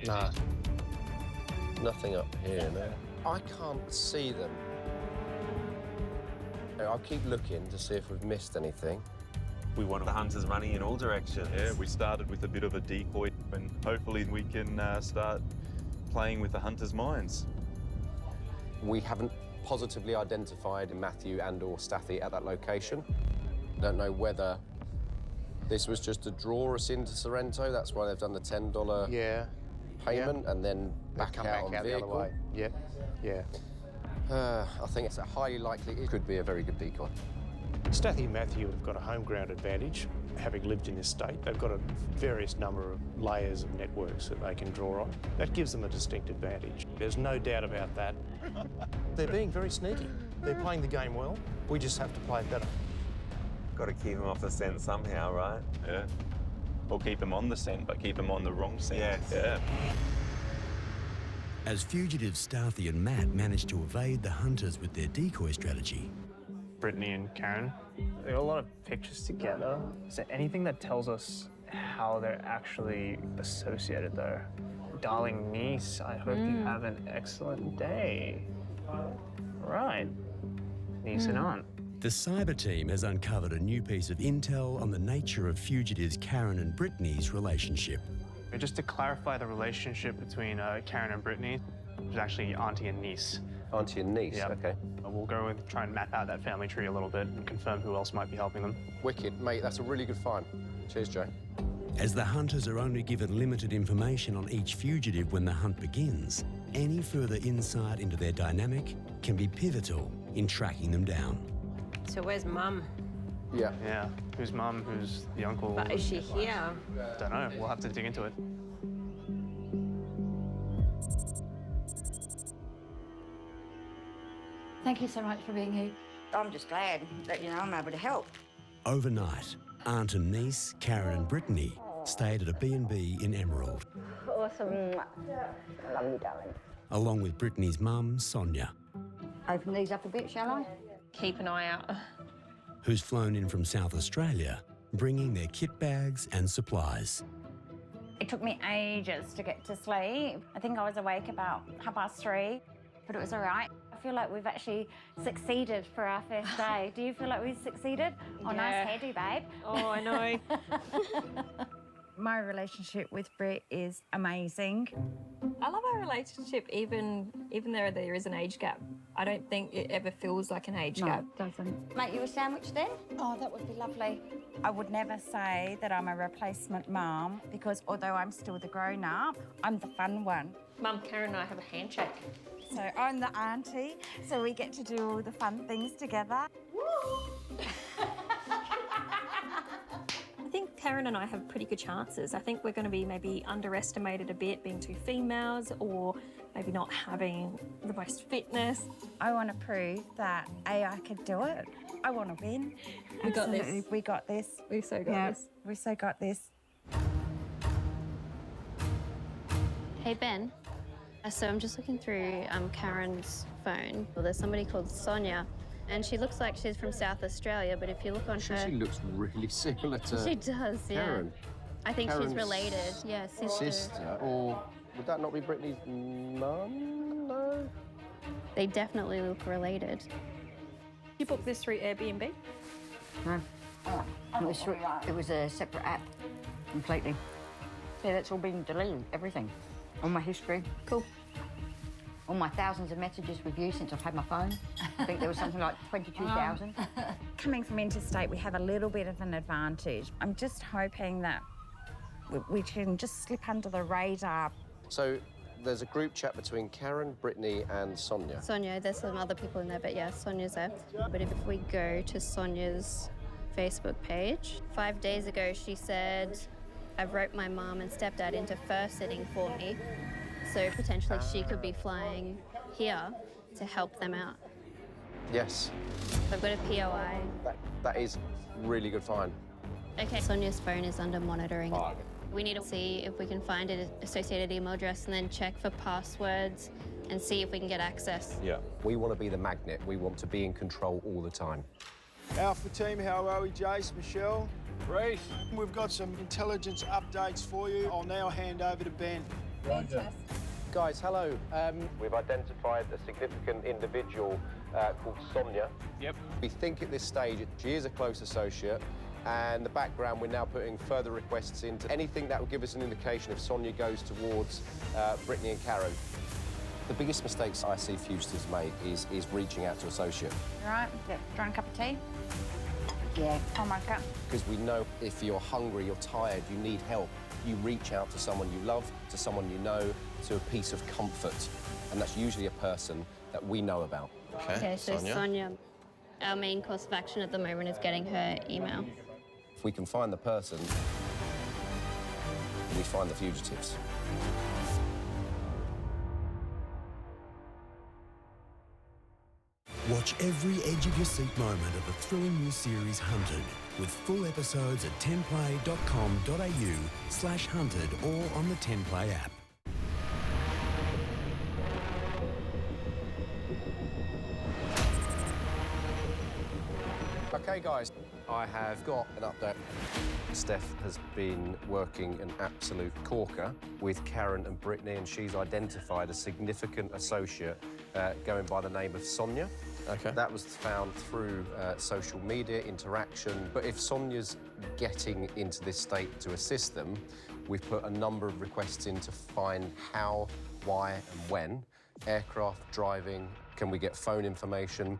Speaker 4: Nah. Nothing up here, no. I can't see them. I'll keep looking to see if we've missed anything.
Speaker 5: We want the hunters running in all directions.
Speaker 22: Yeah, we started with a bit of a decoy, and hopefully we can start playing with the hunters' minds.
Speaker 4: We haven't positively identified Matthew and/or Staffy at that location. Don't know whether this was just to draw us into Sorrento. That's why they've done the $10 payment and then back out on
Speaker 2: the other
Speaker 4: vehicle.
Speaker 2: way. Yeah.
Speaker 4: I think it's highly likely it could be a very good decoy.
Speaker 2: Stathy and Matthew have got a home ground advantage, having lived in this state. They've got a various number of layers of networks that they can draw on. That gives them a distinct advantage. There's no doubt about that. They're being very sneaky. They're playing the game well. We just have to play it better.
Speaker 5: Got to keep them off the scent somehow, right?
Speaker 22: Yeah. Or keep them on the scent, but keep them on the wrong scent.
Speaker 5: Yes.
Speaker 22: Yeah.
Speaker 1: As fugitives Starthy and Matt manage to evade the hunters with their decoy strategy,
Speaker 3: Brittany and Karen, they got a lot of pictures together. Is there anything that tells us how they're actually associated though? Darling niece, I hope you have an excellent day. Right, niece and aunt.
Speaker 1: the cyber team has uncovered a new piece of intel on the nature of fugitives Karen and Brittany's relationship.
Speaker 3: Just to clarify the relationship between Karen and Brittany, it's actually auntie and niece.
Speaker 4: Auntie and niece,
Speaker 3: Yeah.
Speaker 4: okay.
Speaker 3: We'll go and try and map out that family tree a little bit and confirm who else might be helping them.
Speaker 4: Wicked, mate, that's a really good find. Cheers, Joe.
Speaker 1: As the hunters are only given limited information on each fugitive when the hunt begins, any further insight into their dynamic can be pivotal in tracking them down.
Speaker 11: So where's Mum?
Speaker 4: Yeah.
Speaker 3: Yeah. Who's Mum? Who's the uncle?
Speaker 11: But is she here?
Speaker 3: Don't know. We'll have to dig into it.
Speaker 17: Thank you so much for being here. I'm just glad that, I'm able to help.
Speaker 1: Overnight, aunt and niece, Karen and Brittany, stayed at a B&B in Emerald,
Speaker 17: Awesome. Love you, darling.
Speaker 1: along with Brittany's mum, Sonia,
Speaker 17: Open these up a bit, shall I?
Speaker 21: Keep an eye out.
Speaker 1: who's flown in from South Australia, bringing their kit bags and supplies.
Speaker 10: It took me ages to get to sleep. I think I was awake about 3:30, but it was all right. I feel like we've actually succeeded for our first day. Do you feel like we've succeeded? Oh,
Speaker 21: Yeah.
Speaker 10: nice hairdo, babe.
Speaker 21: Oh, I know.
Speaker 10: My relationship with Brett is amazing.
Speaker 21: I love our relationship, even though there is an age gap. I don't think it ever feels like an age gap.
Speaker 17: Doesn't. Make you a sandwich then?
Speaker 10: Oh, that would be lovely. I would never say that I'm a replacement mum because although I'm still the grown-up, I'm the fun one.
Speaker 21: Mum, Karen and I have a handshake.
Speaker 10: So I'm the auntie, so we get to do all the fun things together.
Speaker 21: I think Karen and I have pretty good chances. I think we're going to be maybe underestimated a bit, being two females, or maybe not having the most fitness.
Speaker 10: I want to prove that I could do it. I want to win.
Speaker 21: We got this.
Speaker 10: Absolutely, we got this.
Speaker 21: We so got this.
Speaker 10: We so got this.
Speaker 24: Hey, Ben. So I'm just looking through Karen's phone. Well, there's somebody called Sonia, and she looks like she's from South Australia, but if you look on her...
Speaker 4: She looks really similar to
Speaker 24: She does, yeah.
Speaker 4: Karen.
Speaker 24: I think
Speaker 4: Karen's
Speaker 24: she's related. Yeah, sister.
Speaker 4: Sister, or would that not be Brittany's mum? No?
Speaker 24: They definitely look related.
Speaker 21: You booked this through Airbnb?
Speaker 17: No. It was a separate app, completely. Yeah, that's all been deleted, everything. All my history.
Speaker 21: Cool.
Speaker 17: All my thousands of messages with you since I've had my phone. I think there was something like 22,000.
Speaker 10: Coming from interstate, we have a little bit of an advantage. I'm just hoping that we can just slip under the radar.
Speaker 4: So there's a group chat between Karen, Brittany and Sonia.
Speaker 24: Sonia, there's some other people in there, but yeah, Sonia's there. But if we go to Sonia's Facebook page, 5 days ago she said, I've roped my mum and stepdad into first sitting for me. So potentially she could be flying here to help them out.
Speaker 4: Yes.
Speaker 24: I've got a POI.
Speaker 4: That is really good find.
Speaker 24: Okay, Sonia's phone is under monitoring. We need to see if we can find an associated email address and then check for passwords and see if we can get access.
Speaker 4: Yeah. We want to be the magnet. We want to be in control all the time.
Speaker 12: Alpha team, how are we? Jace, Michelle? Great. We've got some intelligence updates for you. I'll now hand over to Ben.
Speaker 4: Guys, hello. We've identified a significant individual called Sonia.
Speaker 3: Yep.
Speaker 4: We think at this stage she is a close associate, and the background we're now putting further requests into anything that will give us an indication if Sonia goes towards Brittany and Karen. The biggest mistakes I see fugitives make is reaching out to associate.
Speaker 10: All right, do you want a cup of tea?
Speaker 17: Yeah.
Speaker 10: Oh, my God.
Speaker 4: Because we know if you're hungry, you're tired, you need help, you reach out to someone you love, to someone you know, to a piece of comfort. And that's usually a person that we know about.
Speaker 24: Okay, so Sonia. Our main course of action at the moment is getting her email.
Speaker 4: If we can find the person, we find the fugitives.
Speaker 1: Watch every edge of your seat moment of the thrilling new series Hunted, with full episodes at 10play.com.au/hunted or on the 10play app.
Speaker 4: Okay, guys, I have got an update. Steph has been working an absolute corker with Karen and Brittany, and she's identified a significant associate going by the name of Sonia. Okay. That was found through social media interaction. But if Sonia's getting into this state to assist them, we've put a number of requests in to find how, why, and when. Aircraft, driving, can we get phone information?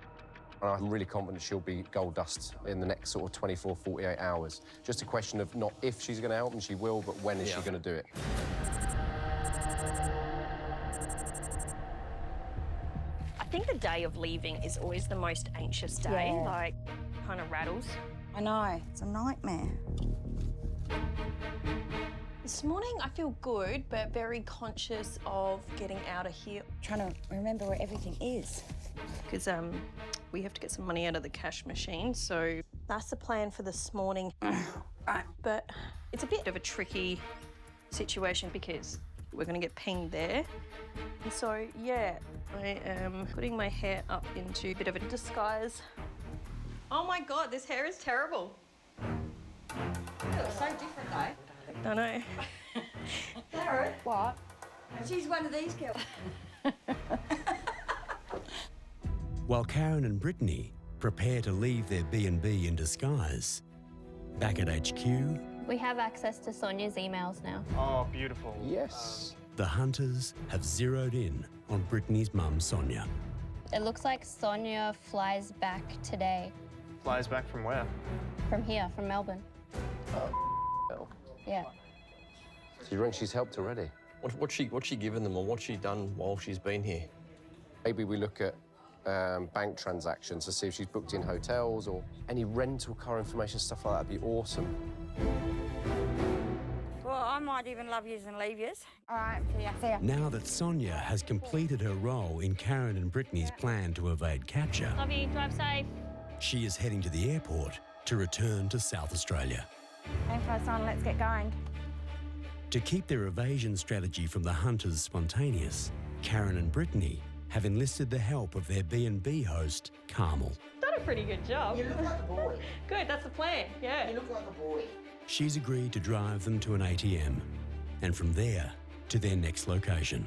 Speaker 4: And I'm really confident she'll be gold dust in the next sort of 24, 48 hours. Just a question of not if she's going to help, and she will, but when is she going to do it?
Speaker 21: I think the day of leaving is always the most anxious day,
Speaker 17: Yeah.
Speaker 21: like, kind of rattles.
Speaker 17: I know, it's a nightmare.
Speaker 21: This morning I feel good, but very conscious of getting out of here.
Speaker 17: Trying to remember where everything is.
Speaker 21: Because we have to get some money out of the cash machine, so that's the plan for this morning. Right, but it's a bit of a tricky situation because we're going to get pinged there. And so, yeah, I am putting my hair up into a bit of a disguise. Oh my God, this hair is terrible.
Speaker 17: It looks so different though.
Speaker 21: I know.
Speaker 17: Karen? What? She's one of these girls.
Speaker 1: While Karen and Brittany prepare to leave their B&B in disguise, back at HQ,
Speaker 24: We have access to Sonia's emails now.
Speaker 3: Oh, beautiful.
Speaker 4: Yes.
Speaker 1: the hunters have zeroed in on Brittany's mum, Sonia.
Speaker 24: It looks like Sonia flies back today.
Speaker 3: Flies back from where?
Speaker 24: From here, from Melbourne.
Speaker 4: Hell.
Speaker 24: Yeah.
Speaker 4: So you reckon she's helped already?
Speaker 8: What's she given them, or what's she done while she's been here?
Speaker 4: Maybe we look at bank transactions to see if she's booked in hotels or any rental car information, stuff like that would be awesome.
Speaker 17: Well, I might even love yous and leave yous. All right, see ya.
Speaker 1: Now that Sonia has completed her role in Karen and Brittany's plan to evade capture,
Speaker 19: Love you. Drive safe.
Speaker 1: she is heading to the airport to return to South Australia.
Speaker 17: Info's on, let's get going.
Speaker 1: To keep their evasion strategy from the hunters spontaneous, Karen and Brittany have enlisted the help of their B&B host, Carmel.
Speaker 21: Done a pretty good job.
Speaker 17: You look like a boy.
Speaker 21: Good, that's the plan, yeah.
Speaker 17: You look like a boy.
Speaker 1: She's agreed to drive them to an ATM, and from there to their next location.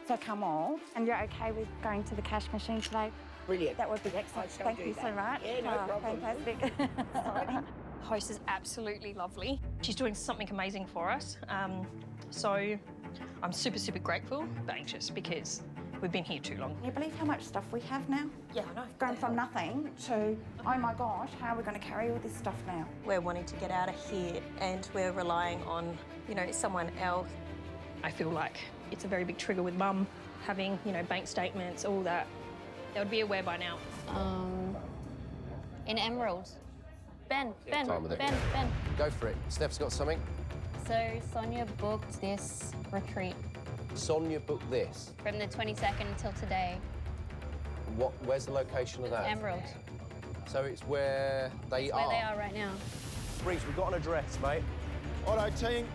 Speaker 17: So come on, and you're okay with going to the cash machine today? Brilliant. That would be excellent. Thank you so much.
Speaker 21: Yeah, no problem.
Speaker 17: Fantastic.
Speaker 21: Host is absolutely lovely. She's doing something amazing for us. So I'm super, super grateful, but anxious because we've been here too long.
Speaker 17: Can you believe how much stuff we have now?
Speaker 21: Yeah, I know.
Speaker 17: Going from nothing to, oh my gosh, how are we going to carry all this stuff now?
Speaker 21: We're wanting to get out of here and we're relying on, someone else. I feel like it's a very big trigger with Mum, having, bank statements, all that. There would be aware by now.
Speaker 24: In Emerald. Ben.
Speaker 4: Go for it. Steph's got something.
Speaker 24: So Sonia booked this retreat
Speaker 4: Sonia booked this.
Speaker 24: from the 22nd until today.
Speaker 4: Where's the location of that?
Speaker 24: Emerald.
Speaker 4: So it's where they
Speaker 24: It's
Speaker 4: are.
Speaker 24: where they are right now.
Speaker 4: Reece, we've got an address, mate.
Speaker 12: Righto, team.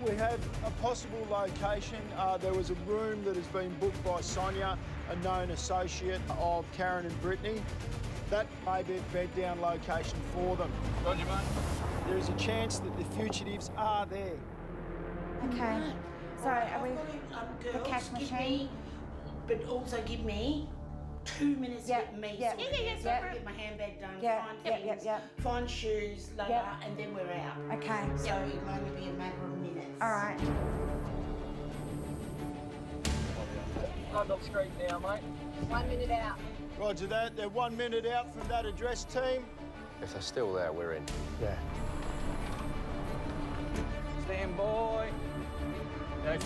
Speaker 12: We have a possible location. There was a room that has been booked by Sonia, a known associate of Karen and Brittany. That may be a bed-down location for them.
Speaker 16: Roger, mate.
Speaker 12: There is a chance that the fugitives are there.
Speaker 17: Okay. So are we the
Speaker 15: Girls,
Speaker 17: cash
Speaker 15: give
Speaker 17: machine?
Speaker 15: me, but also give me 2 minutes
Speaker 17: Yeah,
Speaker 15: to get me.
Speaker 17: yeah.
Speaker 15: sorted.
Speaker 17: Yeah.
Speaker 15: So I can get my handbag done,
Speaker 17: Yeah,
Speaker 15: find
Speaker 17: yeah,
Speaker 15: things,
Speaker 17: yeah.
Speaker 15: find shoes, and then we're out.
Speaker 17: Okay.
Speaker 15: So it'll only be a matter of minutes.
Speaker 17: All right.
Speaker 16: I'm on screen now, mate.
Speaker 15: 1 minute out.
Speaker 12: Roger that. They're 1 minute out from that address, team.
Speaker 4: If they're still there, we're in.
Speaker 12: Yeah.
Speaker 16: Stand by.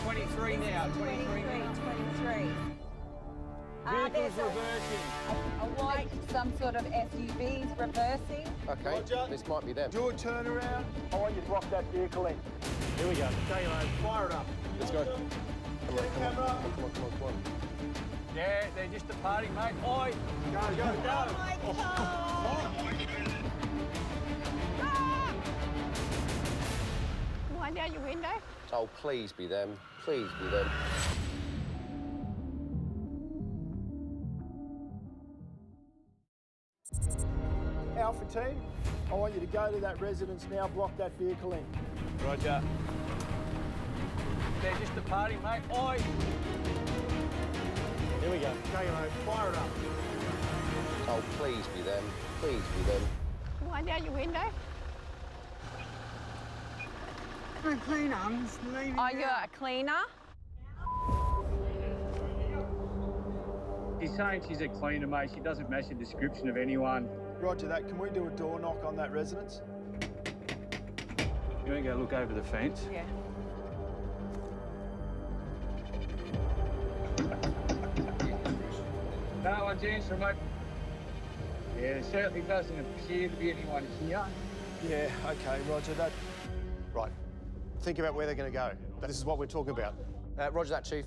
Speaker 16: 23 now. 23 now.
Speaker 17: 23.
Speaker 16: Vehicle's reversing.
Speaker 15: A white, some sort of SUV's reversing.
Speaker 4: Okay,
Speaker 12: Roger.
Speaker 4: this might be them.
Speaker 12: Do a turnaround. I want you to lock that vehicle in.
Speaker 14: Here we go.
Speaker 12: Okay, mate. Fire it up.
Speaker 4: Let's go. Come on,
Speaker 12: Get a camera.
Speaker 4: come on.
Speaker 16: Yeah, they're just a party, mate. Oi!
Speaker 12: Go.
Speaker 15: Oh my God!
Speaker 10: Wind down your window.
Speaker 4: Oh, please be them. Please be them.
Speaker 12: Alpha team, I want you to go to that residence now, block that vehicle in.
Speaker 16: Roger. They're just a party, mate. Oi!
Speaker 14: Here we go.
Speaker 12: Okay, mate. Fire it up.
Speaker 4: Oh, please be them. Please be them.
Speaker 10: Wind down your window.
Speaker 15: I'm a cleaner. I'm just leaving.
Speaker 21: Oh, you're a cleaner?
Speaker 16: She's saying she's a cleaner, mate. She doesn't match the description of anyone.
Speaker 12: Roger that. Can we do a door knock on that residence?
Speaker 16: You want to go look over the fence?
Speaker 21: Yeah.
Speaker 16: No one's answering, mate. Yeah, there certainly doesn't appear to be anyone here.
Speaker 12: Yeah, okay, roger that.
Speaker 2: Right. Think about where they're going to go. This is what we're talking about.
Speaker 4: Roger that, Chief.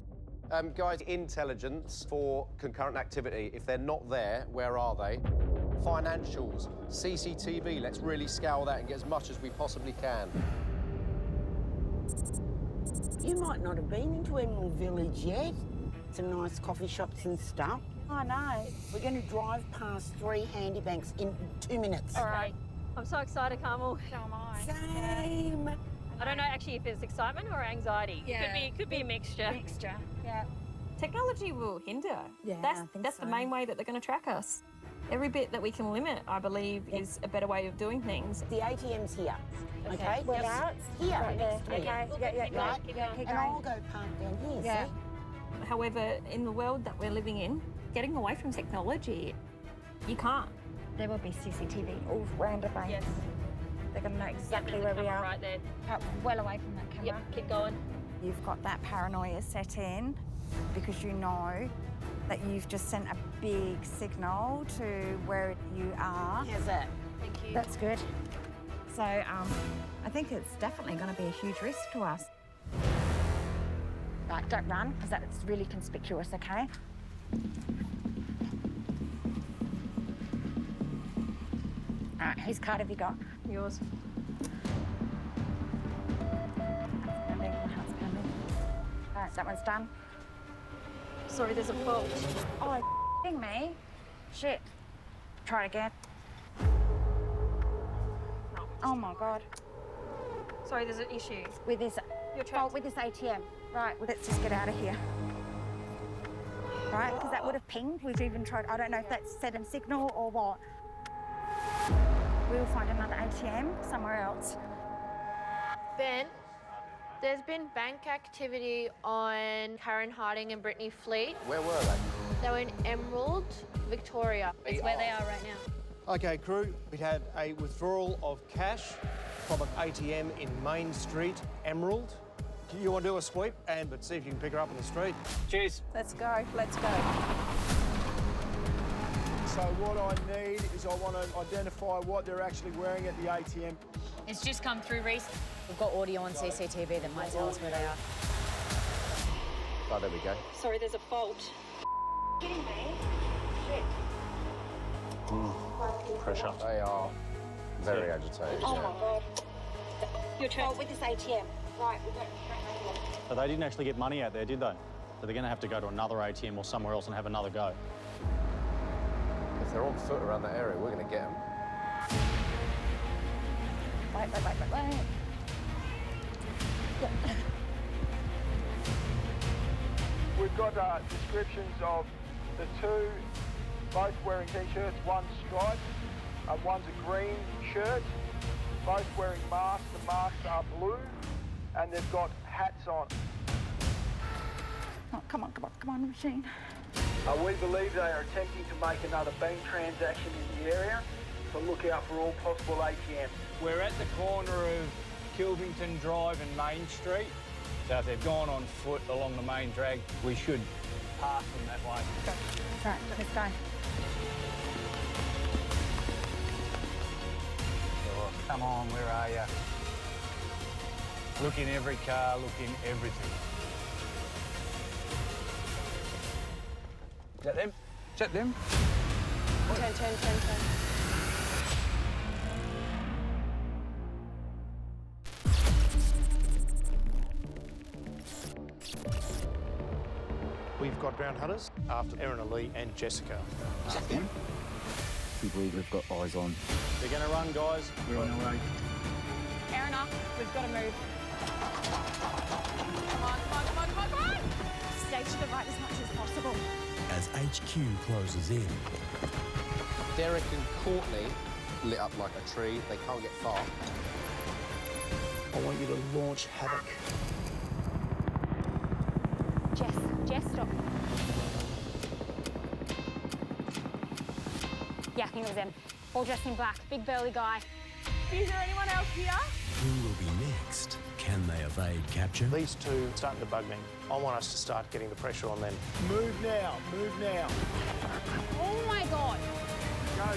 Speaker 4: Guys, intelligence for concurrent activity. If they're not there, where are they? Financials, CCTV. Let's really scale that and get as much as we possibly can.
Speaker 15: You might not have been into Emerald Village yet. Some nice coffee shops and stuff. I know. We're going to drive past 3 handy banks in 2 minutes.
Speaker 6: All right. I'm so excited, Carmel.
Speaker 21: So am I.
Speaker 15: Same.
Speaker 6: I don't know actually if it's excitement or anxiety.
Speaker 21: Yeah.
Speaker 6: It could be a mixture.
Speaker 21: Mixture. Yeah.
Speaker 6: Technology will hinder.
Speaker 15: Yeah,
Speaker 6: That's the main way that they're going to track us. Every bit that we can limit, I believe, is a better way of doing things.
Speaker 15: The ATM's here.
Speaker 6: Okay.
Speaker 15: Okay?
Speaker 6: Well,
Speaker 15: Now it's here
Speaker 6: right
Speaker 15: next to me.
Speaker 6: there. Okay.
Speaker 15: Right?
Speaker 6: Keep going.
Speaker 15: And I'll go park down here,
Speaker 6: Yeah.
Speaker 15: see?
Speaker 6: However, in the world that we're living in, getting away from technology, you can't.
Speaker 17: There will be CCTV all round about.
Speaker 6: Yes.
Speaker 17: They're going to know exactly
Speaker 6: There's a
Speaker 17: where we
Speaker 6: camera
Speaker 17: are.
Speaker 6: right there.
Speaker 17: Well away from that camera.
Speaker 6: Yep, keep going.
Speaker 17: You've got that paranoia set in because you know that you've just sent a big signal to where you are.
Speaker 15: How's that?
Speaker 6: Thank you.
Speaker 17: That's good. So I think it's definitely going to be a huge risk to us. Right, don't run, because that's really conspicuous, okay? All right, whose card have you got?
Speaker 6: Yours.
Speaker 17: Pending, my heart's pending. All right, that one's done.
Speaker 6: Sorry, there's a fault.
Speaker 17: Oh, f***ing me. Shit. Try it again. Oh my God.
Speaker 6: Sorry, there's an issue.
Speaker 17: With this,
Speaker 6: You're trapped.
Speaker 17: with this ATM. Right, well, let's just get out of here. Right, because that would have pinged. We've even tried, I don't know if that's set a signal or what. We'll find another ATM somewhere else.
Speaker 18: Ben, there's been bank activity on Karen Harding and Brittany Fleet.
Speaker 4: Where were they?
Speaker 18: They were in Emerald, Victoria. It's where they are right now.
Speaker 2: Okay, crew, we had a withdrawal of cash from an ATM in Main Street, Emerald. You want to do a sweep but see if you can pick her up on the street?
Speaker 16: Cheers.
Speaker 21: Let's go. Let's go.
Speaker 12: So what I need is I want to identify what they're actually wearing at the ATM.
Speaker 19: It's just come through, Reese. We've got audio on CCTV that might tell us where they are.
Speaker 4: Oh, there we go.
Speaker 6: Sorry, there's a fault.
Speaker 17: Kidding me? Shit.
Speaker 14: Pressure.
Speaker 4: They are very agitated.
Speaker 17: Oh my God.
Speaker 6: You're trapped.
Speaker 17: Oh, with this ATM. Right, we don't.
Speaker 14: So they didn't actually get money out there, did they? So they're going to have to go to another ATM or somewhere else and have another go.
Speaker 4: If they're on foot around that area, we're going to get them.
Speaker 17: Wait.
Speaker 12: We've got descriptions of the two, both wearing T-shirts, one's striped, one's a green shirt, both wearing masks. The masks are blue, and they've got hats on.
Speaker 17: Oh, come on, machine.
Speaker 12: We believe they are attempting to make another bank transaction in the area, so look out for all possible ATMs.
Speaker 16: We're at the corner of Kilvington Drive and Main Street. So if they've gone on foot along the main drag, we should
Speaker 3: past them that way.
Speaker 21: Go. Right, let's go.
Speaker 3: Oh, come on, where are you? Look in every car, look in everything. Is that them? Is that them?
Speaker 21: Turn.
Speaker 2: We've got ground hunters after Erin Ali and Jessica.
Speaker 7: Is that them? We believe we've got eyes on.
Speaker 14: They're going to run, guys.
Speaker 7: We're on our way.
Speaker 10: Erin, we've got to move. Come on. Stay to the right as much as possible.
Speaker 1: As HQ closes in,
Speaker 4: Derek and Courtney lit up like a tree. They can't get far.
Speaker 12: I want you to launch havoc.
Speaker 10: Jess, stop. Yeah, I think it was them. All dressed in black, big burly guy. Is there anyone else here?
Speaker 1: who will be next? Can they evade capture?
Speaker 2: These two are starting to bug me. I want us to start getting the pressure on them.
Speaker 12: Move now, move now.
Speaker 10: Oh my God.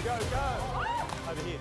Speaker 12: Go.
Speaker 10: Oh!
Speaker 14: Over here.